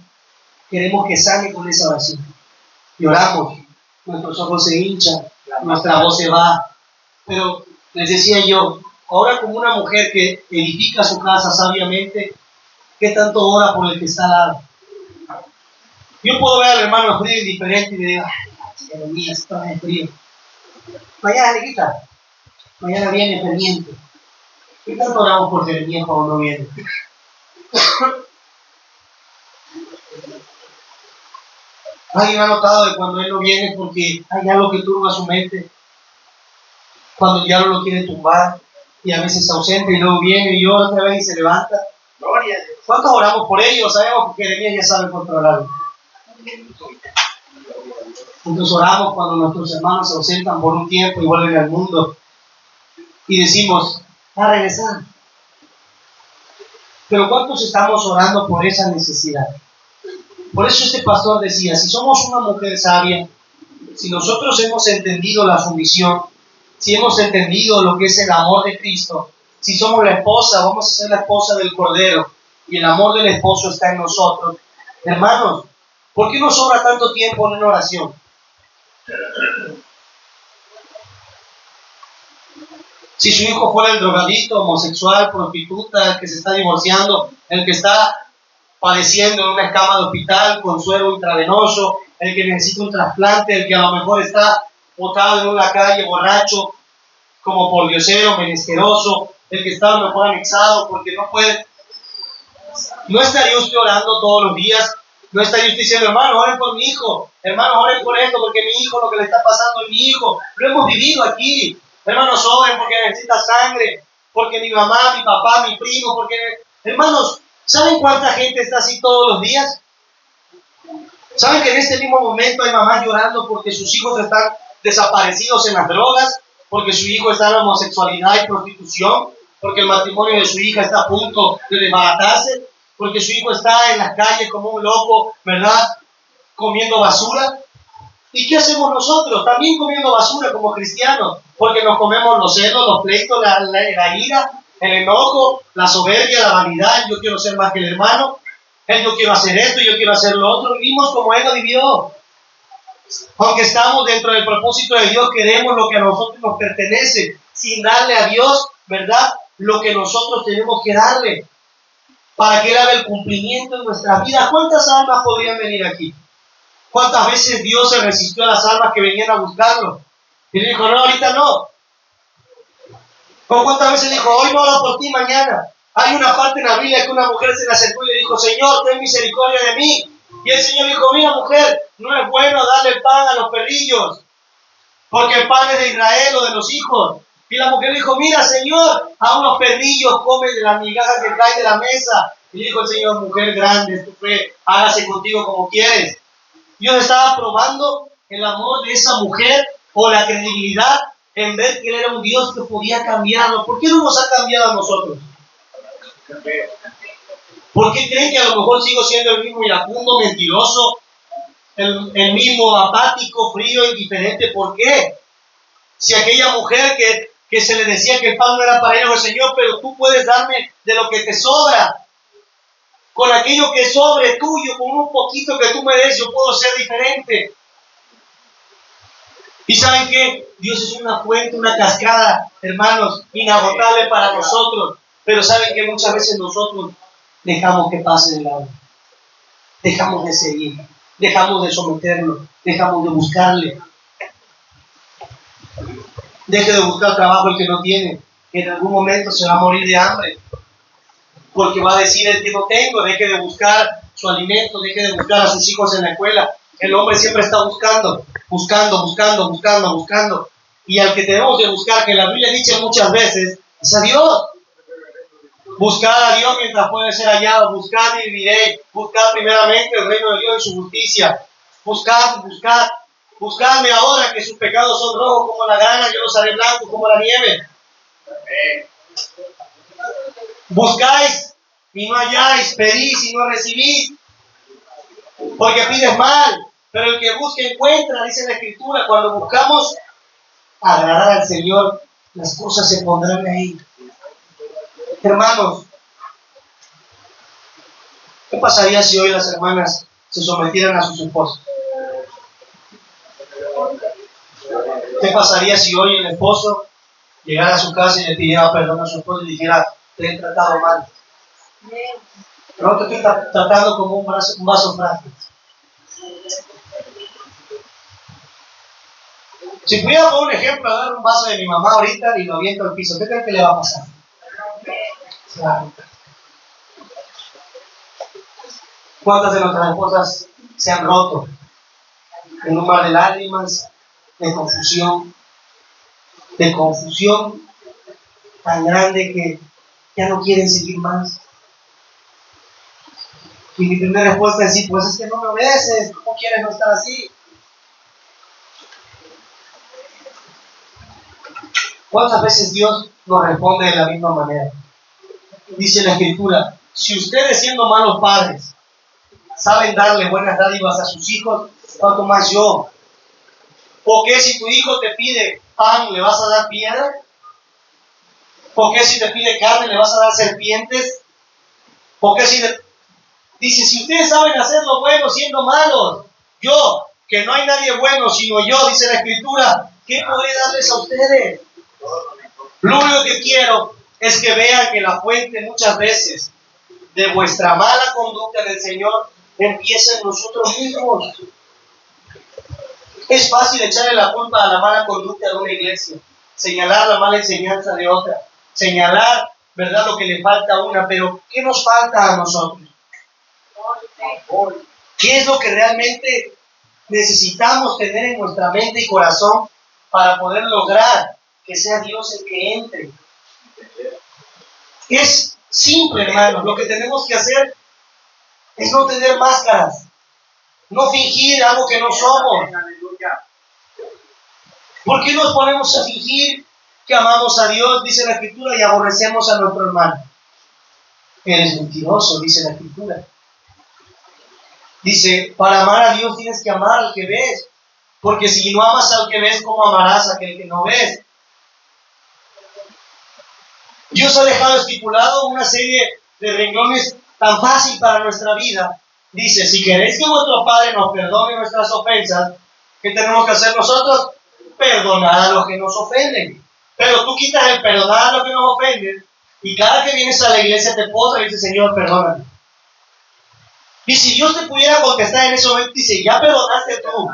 queremos que sane con esa oración. Lloramos, nuestros ojos se hinchan, nuestra voz se va. Pero les decía yo, ahora como una mujer que edifica su casa sabiamente, ¿qué tanto ora por el que está al lado? Yo puedo ver al hermano frío indiferente y le digo, ay, mía, está de frío. Mañana le quita, mañana viene pendiente. ¿Qué tanto oramos por Jeremías cuando no viene? ¿Alguien ha notado de cuando él no viene porque hay algo que turba su mente? Cuando el diablo lo quiere tumbar y a veces se ausenta y luego viene y llora otra vez y se levanta. Gloria a Dios. ¿Cuántos oramos por ellos? Sabemos que Jeremías ya sabe controlarlo. Entonces oramos cuando nuestros hermanos se ausentan por un tiempo y vuelven al mundo y decimos, va a regresar. Pero ¿cuántos estamos orando por esa necesidad? Por eso este pastor decía, si somos una mujer sabia, si nosotros hemos entendido la sumisión, si hemos entendido lo que es el amor de Cristo, si somos la esposa, vamos a ser la esposa del Cordero, y el amor del esposo está en nosotros. Hermanos, ¿por qué nos sobra tanto tiempo en oración? Si su hijo fuera el drogadicto, homosexual, prostituta, el que se está divorciando, el que está padeciendo en una cama de hospital con suero intravenoso, el que necesita un trasplante, el que a lo mejor está botado en una calle borracho, como pordiosero, menesteroso, el que está a lo mejor anexado porque no puede. ¿No estaría usted orando todos los días? ¿No estaría usted diciendo, hermano, oren por mi hijo? Hermano, oren por esto, porque mi hijo, lo que le está pasando es mi hijo. Lo hemos vivido aquí. Hermanos, oren porque necesita sangre, porque mi mamá, mi papá, mi primo, porque... Hermanos, ¿saben cuánta gente está así todos los días? ¿Saben que en este mismo momento hay mamás llorando porque sus hijos están desaparecidos en las drogas? Porque su hijo está en la homosexualidad y prostitución, porque el matrimonio de su hija está a punto de desbaratarse, porque su hijo está en las calles como un loco, ¿verdad? Comiendo basura. ¿Y qué hacemos nosotros? También comiendo basura como cristianos, porque nos comemos los celos, los pleitos, la ira, el enojo, la soberbia, la vanidad. Yo quiero ser más que el hermano, yo quiero hacer esto, yo quiero hacer lo otro. Vivimos como él lo vivió. Aunque estamos dentro del propósito de Dios, queremos lo que a nosotros nos pertenece, sin darle a Dios, ¿verdad?, lo que nosotros tenemos que darle, para que Él haga el cumplimiento en nuestras vidas. ¿Cuántas almas podrían venir aquí? ¿Cuántas veces Dios se resistió a las almas que venían a buscarlo? Y le dijo, no, ahorita no. ¿O cuántas veces dijo, hoy no oro por ti, mañana? Hay una parte en la Biblia que una mujer se le acercó y le dijo, Señor, ten misericordia de mí. Y el Señor dijo, mira mujer, no es bueno darle el pan a los perrillos, porque el pan es de Israel o de los hijos. Y la mujer dijo, mira Señor, a unos perrillos comen de las migajas que caen de la mesa. Y dijo el Señor, mujer grande es tu fe, hágase contigo como quieres. Dios estaba probando el amor de esa mujer o la credibilidad en ver que Él era un Dios que podía cambiarlo. ¿Por qué no nos ha cambiado a nosotros? ¿Por qué creen que a lo mejor sigo siendo el mismo iracundo, mentiroso, el mismo, apático, frío, indiferente. ¿Por qué? Si aquella mujer que se le decía que el pan no era para ella, Señor, pero tú puedes darme de lo que te sobra. Con aquello que sobre tuyo, con un poquito que tú me des, yo puedo ser diferente. ¿Y saben qué? Dios es una fuente, una cascada, hermanos, inagotable para nosotros. Pero saben que muchas veces nosotros dejamos que pase de lado. Dejamos de seguir, dejamos de someternos, dejamos de buscarle. Deje de buscar trabajo el que no tiene, que en algún momento se va a morir de hambre. Porque va a decir el que no tengo. Deje de buscar su alimento, deje de buscar a sus hijos en la escuela. El hombre siempre está buscando. Y al que tenemos que buscar, que la Biblia dice muchas veces, es a Dios. Buscar a Dios mientras puede ser hallado. Buscad y viviréis. Buscad primeramente el reino de Dios y su justicia. Buscadme ahora que sus pecados son rojos como la grana, yo los haré blancos como la nieve. Buscáis y no halláis, pedís y no recibís, porque pides mal, pero el que busca encuentra, dice la Escritura. Cuando buscamos agradar al Señor, las cosas se pondrán ahí. Hermanos, ¿qué pasaría si hoy las hermanas se sometieran a sus esposos? ¿Qué pasaría si hoy el esposo llegara a su casa y le pidiera perdón a su esposa y dijera, te he tratado mal? No te estoy tratando como un vaso frágil. Si pudiera poner un ejemplo, dar un vaso de mi mamá ahorita y lo aviento al piso, ¿qué creen que le va a pasar? Claro. ¿Cuántas de nuestras esposas se han roto en un mar de lágrimas, de confusión tan grande que ya no quieren seguir más? Y mi primera respuesta es decir, pues es que no me obedeces, ¿cómo quieres no estar así? ¿Cuántas veces Dios nos responde de la misma manera? Dice la Escritura, si ustedes siendo malos padres saben darle buenas dádivas a sus hijos, ¿cuánto más yo? ¿Por qué si tu hijo te pide pan le vas a dar piedra? ¿Por qué si te pide carne le vas a dar serpientes? ¿Por qué dice, si ustedes saben hacer lo bueno siendo malos, yo, que no hay nadie bueno sino yo, dice la Escritura, ¿qué podré darles a ustedes? Lo único que quiero es que vean que la fuente muchas veces de vuestra mala conducta del Señor empieza en nosotros mismos. Es fácil echarle la culpa a la mala conducta de una iglesia, señalar la mala enseñanza de otra, señalar, ¿verdad?, lo que le falta a una, pero ¿qué nos falta a nosotros? ¿Qué es lo que realmente necesitamos tener en nuestra mente y corazón para poder lograr que sea Dios el que entre? Es simple, hermanos. Lo que tenemos que hacer es no tener máscaras, no fingir algo que no somos. ¿Por qué nos ponemos a fingir que amamos a Dios, dice la Escritura, y aborrecemos a nuestro hermano? Eres mentiroso, dice la Escritura. Dice, para amar a Dios tienes que amar al que ves, porque si no amas al que ves, ¿cómo amarás a aquel que no ves? Dios ha dejado estipulado una serie de renglones tan fácil para nuestra vida. Dice, si queréis que vuestro Padre nos perdone nuestras ofensas, ¿qué tenemos que hacer nosotros? Perdonar a los que nos ofenden. Pero tú quitas el perdonar a los que nos ofenden y cada que vienes a la iglesia te postras y dices, Señor, perdóname. Y si Dios te pudiera contestar en ese momento, dice, ¿ya perdonaste tú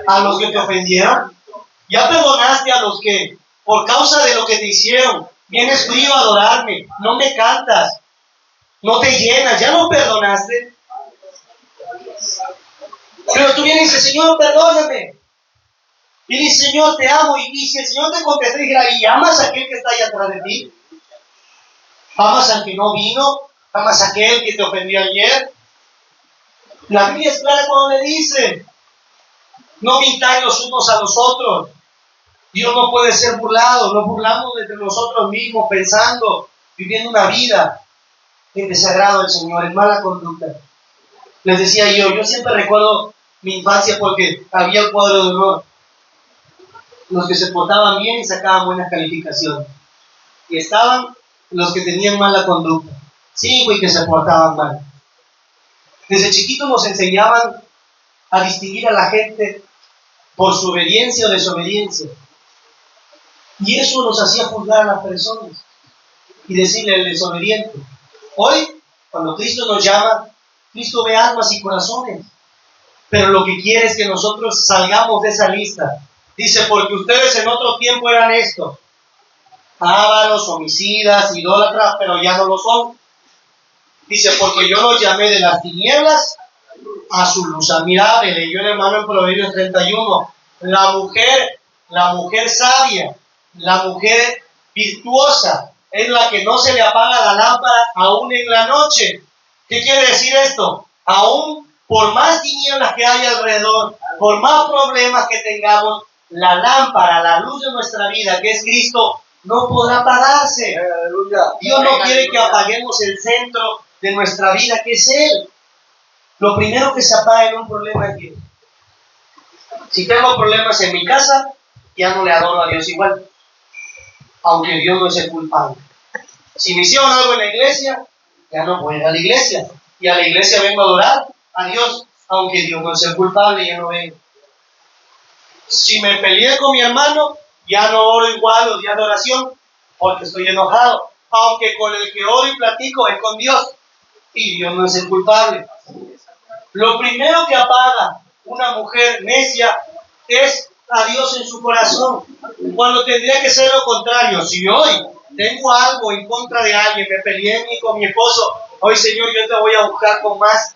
a los que te ofendieron? ¿Ya perdonaste a los que, por causa de lo que te hicieron, vienes frío a adorarme, no me cantas, no te llenas, ya no perdonaste? Pero tú vienes y dices, Señor, perdóname. Y dices, Señor, te amo. Y si el Señor te contesta y dijera, ¿y amas a aquel que está ahí atrás de ti? ¿Amas al que no vino? ¿Amas a aquel que te ofendió ayer? La Biblia es clara cuando le dice, no mintáis los unos a los otros. Dios no puede ser burlado. Nos burlamos entre nosotros mismos pensando, viviendo una vida en desagrado del Señor, en mala conducta. Les decía yo siempre recuerdo mi infancia porque había el cuadro de honor. Los que se portaban bien y sacaban buenas calificaciones. Y estaban los que tenían mala conducta. 5 y que se portaban mal. Desde chiquitos nos enseñaban a distinguir a la gente por su obediencia o desobediencia. Y eso nos hacía juzgar a las personas y decirle al desobediente. Hoy, cuando Cristo nos llama, Cristo ve almas y corazones. Pero lo que quiere es que nosotros salgamos de esa lista. Dice, porque ustedes en otro tiempo eran esto: ávaros, homicidas, idólatras, pero ya no lo son. Dice, porque yo los llamé de las tinieblas a su luz admirable. Leyó el hermano en Proverbios 31. La mujer sabia, la mujer virtuosa, es la que no se le apaga la lámpara aún en la noche. ¿Qué quiere decir esto? Aún por más tinieblas que haya alrededor, por más problemas que tengamos, la lámpara, la luz de nuestra vida, que es Cristo, no podrá apagarse. Dios no quiere que apaguemos el centro de nuestra vida, que es Él. Lo primero que se apaga en un problema es Dios. Si tengo problemas en mi casa, ya no le adoro a Dios igual, aunque Dios no es el culpable. Si me hicieron algo en la iglesia, ya no voy a la iglesia. Y a la iglesia vengo a adorar a Dios, aunque Dios no es el culpable, ya no vengo. Si me peleé con mi hermano, ya no oro igual los días de oración, porque estoy enojado. Aunque con el que oro y platico es con Dios, y Dios no es el culpable. Lo primero que apaga una mujer necia es a Dios en su corazón, cuando tendría que ser lo contrario. Si hoy tengo algo en contra de alguien, me peleé con mi esposo, hoy, Señor, yo te voy a buscar con más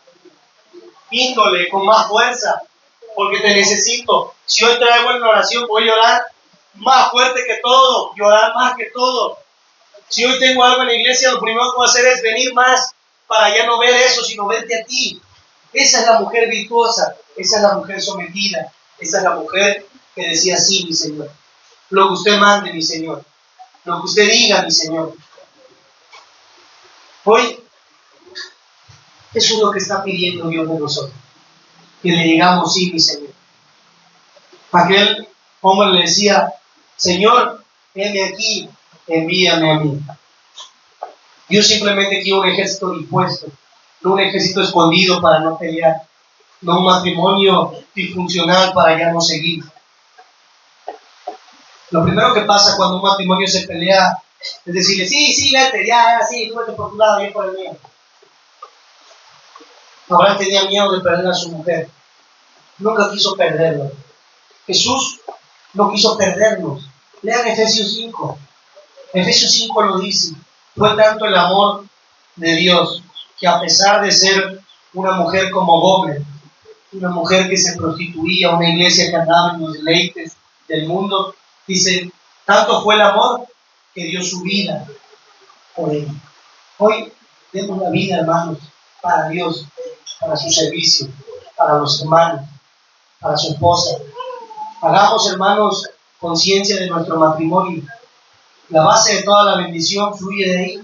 índole, con más fuerza, porque te necesito. Si hoy traigo en la oración, voy a llorar más fuerte que todo, llorar más que todo. Si hoy tengo algo en la iglesia, lo primero que voy a hacer es venir más, para ya no ver eso, sino verte a ti. Esa es la mujer virtuosa, esa es la mujer sometida, esa es la mujer que decía: sí, mi Señor, lo que usted mande, mi Señor, lo que usted diga, mi Señor. Hoy, eso es lo que está pidiendo Dios de nosotros, que le digamos: sí, mi Señor. Aquel hombre le decía: Señor, heme aquí, envíame a mí. Dios simplemente quiere un ejército dispuesto, no un ejército escondido para no pelear, no un matrimonio disfuncional para ya no seguir. Lo primero que pasa cuando un matrimonio se pelea es decirle: sí, vete, ya, sí, tú vete por tu lado, yo por el mío. Abraham tenía miedo de perder a su mujer, nunca quiso perderla. Jesús no quiso perdernos. Lean Efesios 5. Efesios 5 lo dice: fue tanto el amor de Dios que, a pesar de ser una mujer como Gómez, una mujer que se prostituía, una iglesia que andaba en los deleites del mundo, dice, tanto fue el amor que dio su vida por ella. Hoy demos la vida, hermanos, para Dios, para su servicio, para los hermanos, para su esposa. Hagamos, hermanos, conciencia de nuestro matrimonio. La base de toda la bendición fluye de ahí,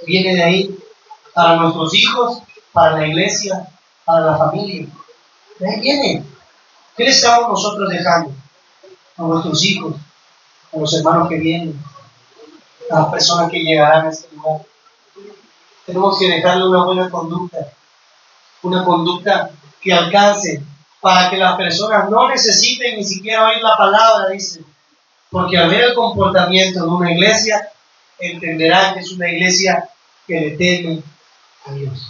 viene de ahí, para nuestros hijos, para la iglesia, para la familia. De ahí viene. ¿Qué le estamos nosotros dejando a nuestros hijos, a los hermanos que vienen, a las personas que llegarán a este lugar? Tenemos que dejarle una buena conducta que alcance, para que las personas no necesiten ni siquiera oír la palabra, dice, porque al ver el comportamiento de una iglesia, entenderán que es una iglesia que le teme a Dios.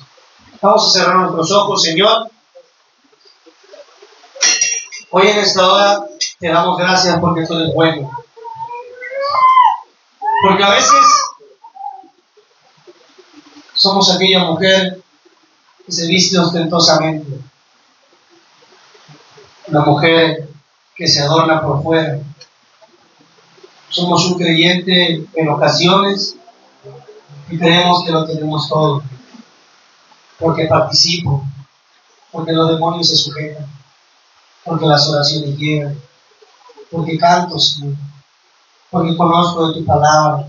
Vamos a cerrar nuestros ojos, Señor. Hoy en esta hora te damos gracias porque tú eres bueno. Porque a veces somos aquella mujer que se viste ostentosamente, una mujer que se adorna por fuera. Somos un creyente en ocasiones y creemos que lo tenemos todo, porque participo, porque los demonios se sujetan, porque las oraciones llegan, porque canto, Señor, porque conozco de tu palabra.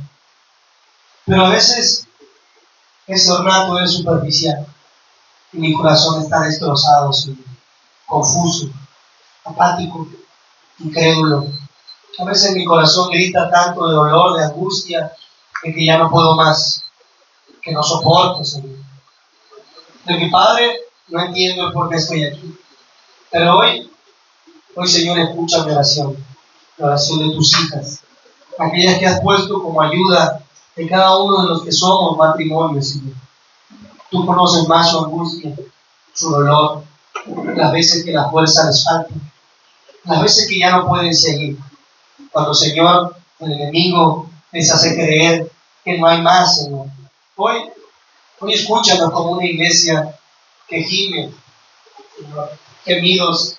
Pero a veces ese ornato es superficial y mi corazón está destrozado, Señor. confuso, apático, incrédulo. A veces mi corazón grita tanto de dolor, de angustia, de que ya no puedo más, que no soporto, Señor. De mi Padre, no entiendo el por qué estoy aquí. Pero hoy, Señor, escucha mi oración, la oración de tus hijas, aquellas que has puesto como ayuda de cada uno de los que somos matrimonios, Señor. Tú conoces más su angustia, su dolor, las veces que la fuerza les falta, las veces que ya no pueden seguir. Cuando, Señor, el enemigo les hace creer que no hay más, Señor. Hoy escúchanos como una iglesia que gime, Señor, gemidos,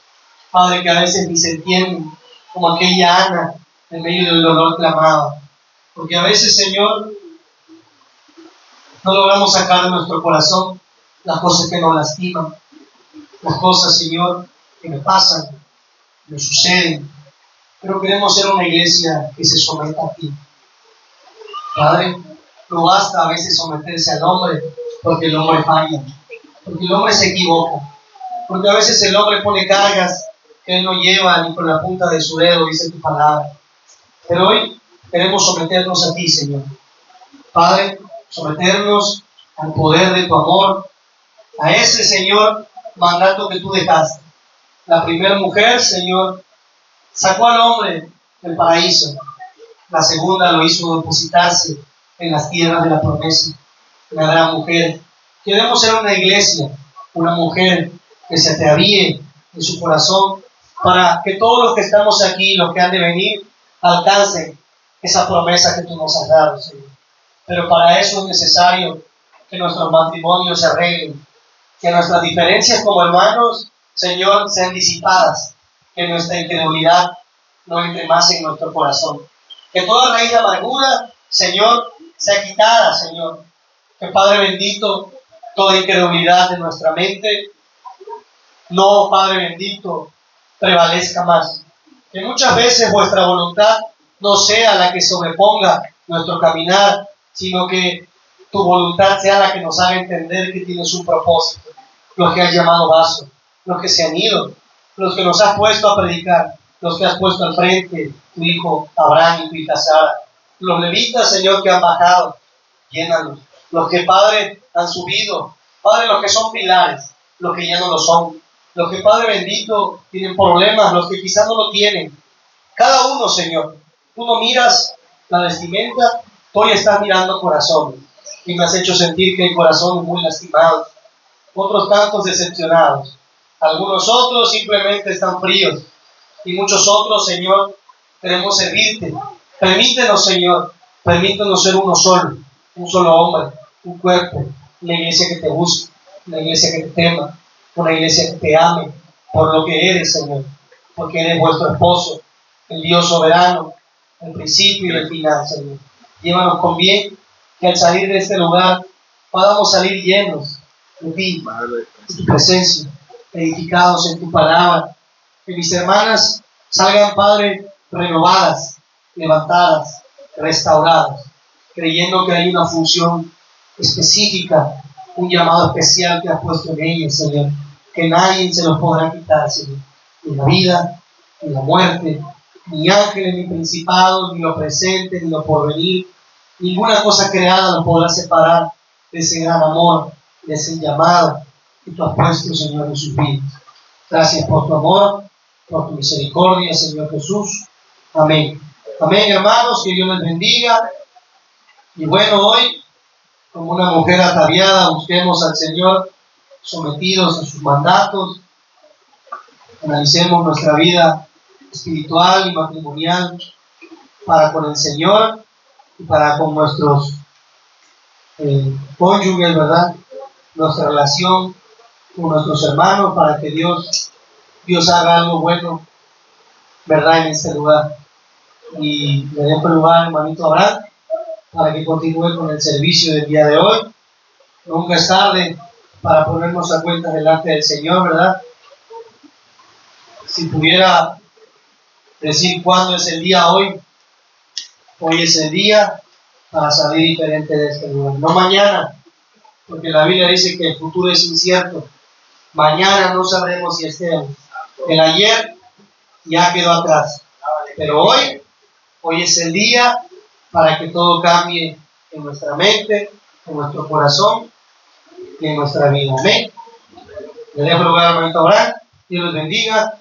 Padre, que a veces ni se entienden, como aquella Ana en medio del dolor clamaba. Porque a veces, Señor, no logramos sacar de nuestro corazón las cosas que nos lastiman, las cosas, Señor, que me pasan, que me suceden. Pero queremos ser una iglesia que se someta a ti. Padre, no basta a veces someterse al hombre, porque el hombre falla, porque el hombre se equivoca, porque a veces el hombre pone cargas que él no lleva ni con la punta de su dedo, dice tu palabra. Pero hoy queremos someternos a ti, Señor. Padre, someternos al poder de tu amor, a ese, Señor, mandato que tú dejaste. La primera mujer, Señor, sacó al hombre del paraíso. La segunda lo hizo depositarse en las tierras de la promesa. Una gran mujer. Queremos ser una iglesia, una mujer que se atravíe en su corazón para que todos los que estamos aquí, los que han de venir, alcancen esa promesa que tú nos has dado, Señor. Pero para eso es necesario que nuestros matrimonios se arreglen, que nuestras diferencias como hermanos, Señor, sean disipadas, que nuestra incredulidad no entre más en nuestro corazón. Que toda raíz de amargura, Señor, sea quitada, Señor. Que, Padre bendito, toda incredulidad de nuestra mente, no, Padre bendito, prevalezca más. Que muchas veces vuestra voluntad no sea la que sobreponga nuestro caminar, sino que tu voluntad sea la que nos haga entender que tienes un propósito. Los que has llamado vasos, los que se han ido, los que nos has puesto a predicar, los que has puesto al frente, tu hijo Abraham y tu hija Sara, los levitas, Señor, que han bajado, llénalos. Los que, Padre, han subido, Padre, los que son pilares, los que ya no lo son, los que, Padre bendito, tienen problemas, los que quizás no lo tienen. Cada uno, Señor, tú no miras la vestimenta, tú hoy estás mirando corazones. Y me has hecho sentir que hay corazones muy lastimados, otros tantos decepcionados. Algunos otros simplemente están fríos. Y muchos otros, Señor, queremos servirte. Permítenos, Señor, permítenos ser uno solo, un solo hombre, un cuerpo, una iglesia que te busque, una iglesia que te tema, una iglesia que te ame por lo que eres, Señor, porque eres vuestro esposo, el Dios soberano, el principio y el final, Señor. Llévanos con bien, que al salir de este lugar podamos salir llenos de ti, de tu presencia, edificados en tu palabra. Que mis hermanas salgan, Padre, renovadas, levantadas, restauradas, creyendo que hay una función específica, un llamado especial que has puesto en ellas, Señor, que nadie se los podrá quitar, Señor, ni la vida, ni la muerte, ni ángeles, ni principados, ni lo presente, ni lo porvenir, ninguna cosa creada lo podrá separar de ese gran amor, de ese llamado que tú has puesto, Señor, en sus vidas. Gracias por tu amor, por tu misericordia, Señor Jesús. Amén. Amén, hermanos, que Dios les bendiga. Y bueno, hoy, como una mujer ataviada, busquemos al Señor, sometidos a sus mandatos. Analicemos nuestra vida espiritual y matrimonial para con el Señor y para con nuestros cónyuges, ¿verdad? Nuestra relación con nuestros hermanos, para que Dios haga algo bueno, ¿verdad? En este lugar. Y le dejo el lugar, hermanito Abraham, para que continúe con el servicio del día de hoy. Nunca es tarde para ponernos a cuenta delante del Señor, ¿verdad? Si pudiera decir cuándo es el día hoy es el día para salir diferente de este lugar. No mañana, porque la Biblia dice que el futuro es incierto. Mañana no sabremos si estemos. El ayer ya quedó atrás. Pero hoy es el día para que todo cambie en nuestra mente, en nuestro corazón y en nuestra vida. Amén. Le dejo lugar al hermanito Abraham. Dios los bendiga.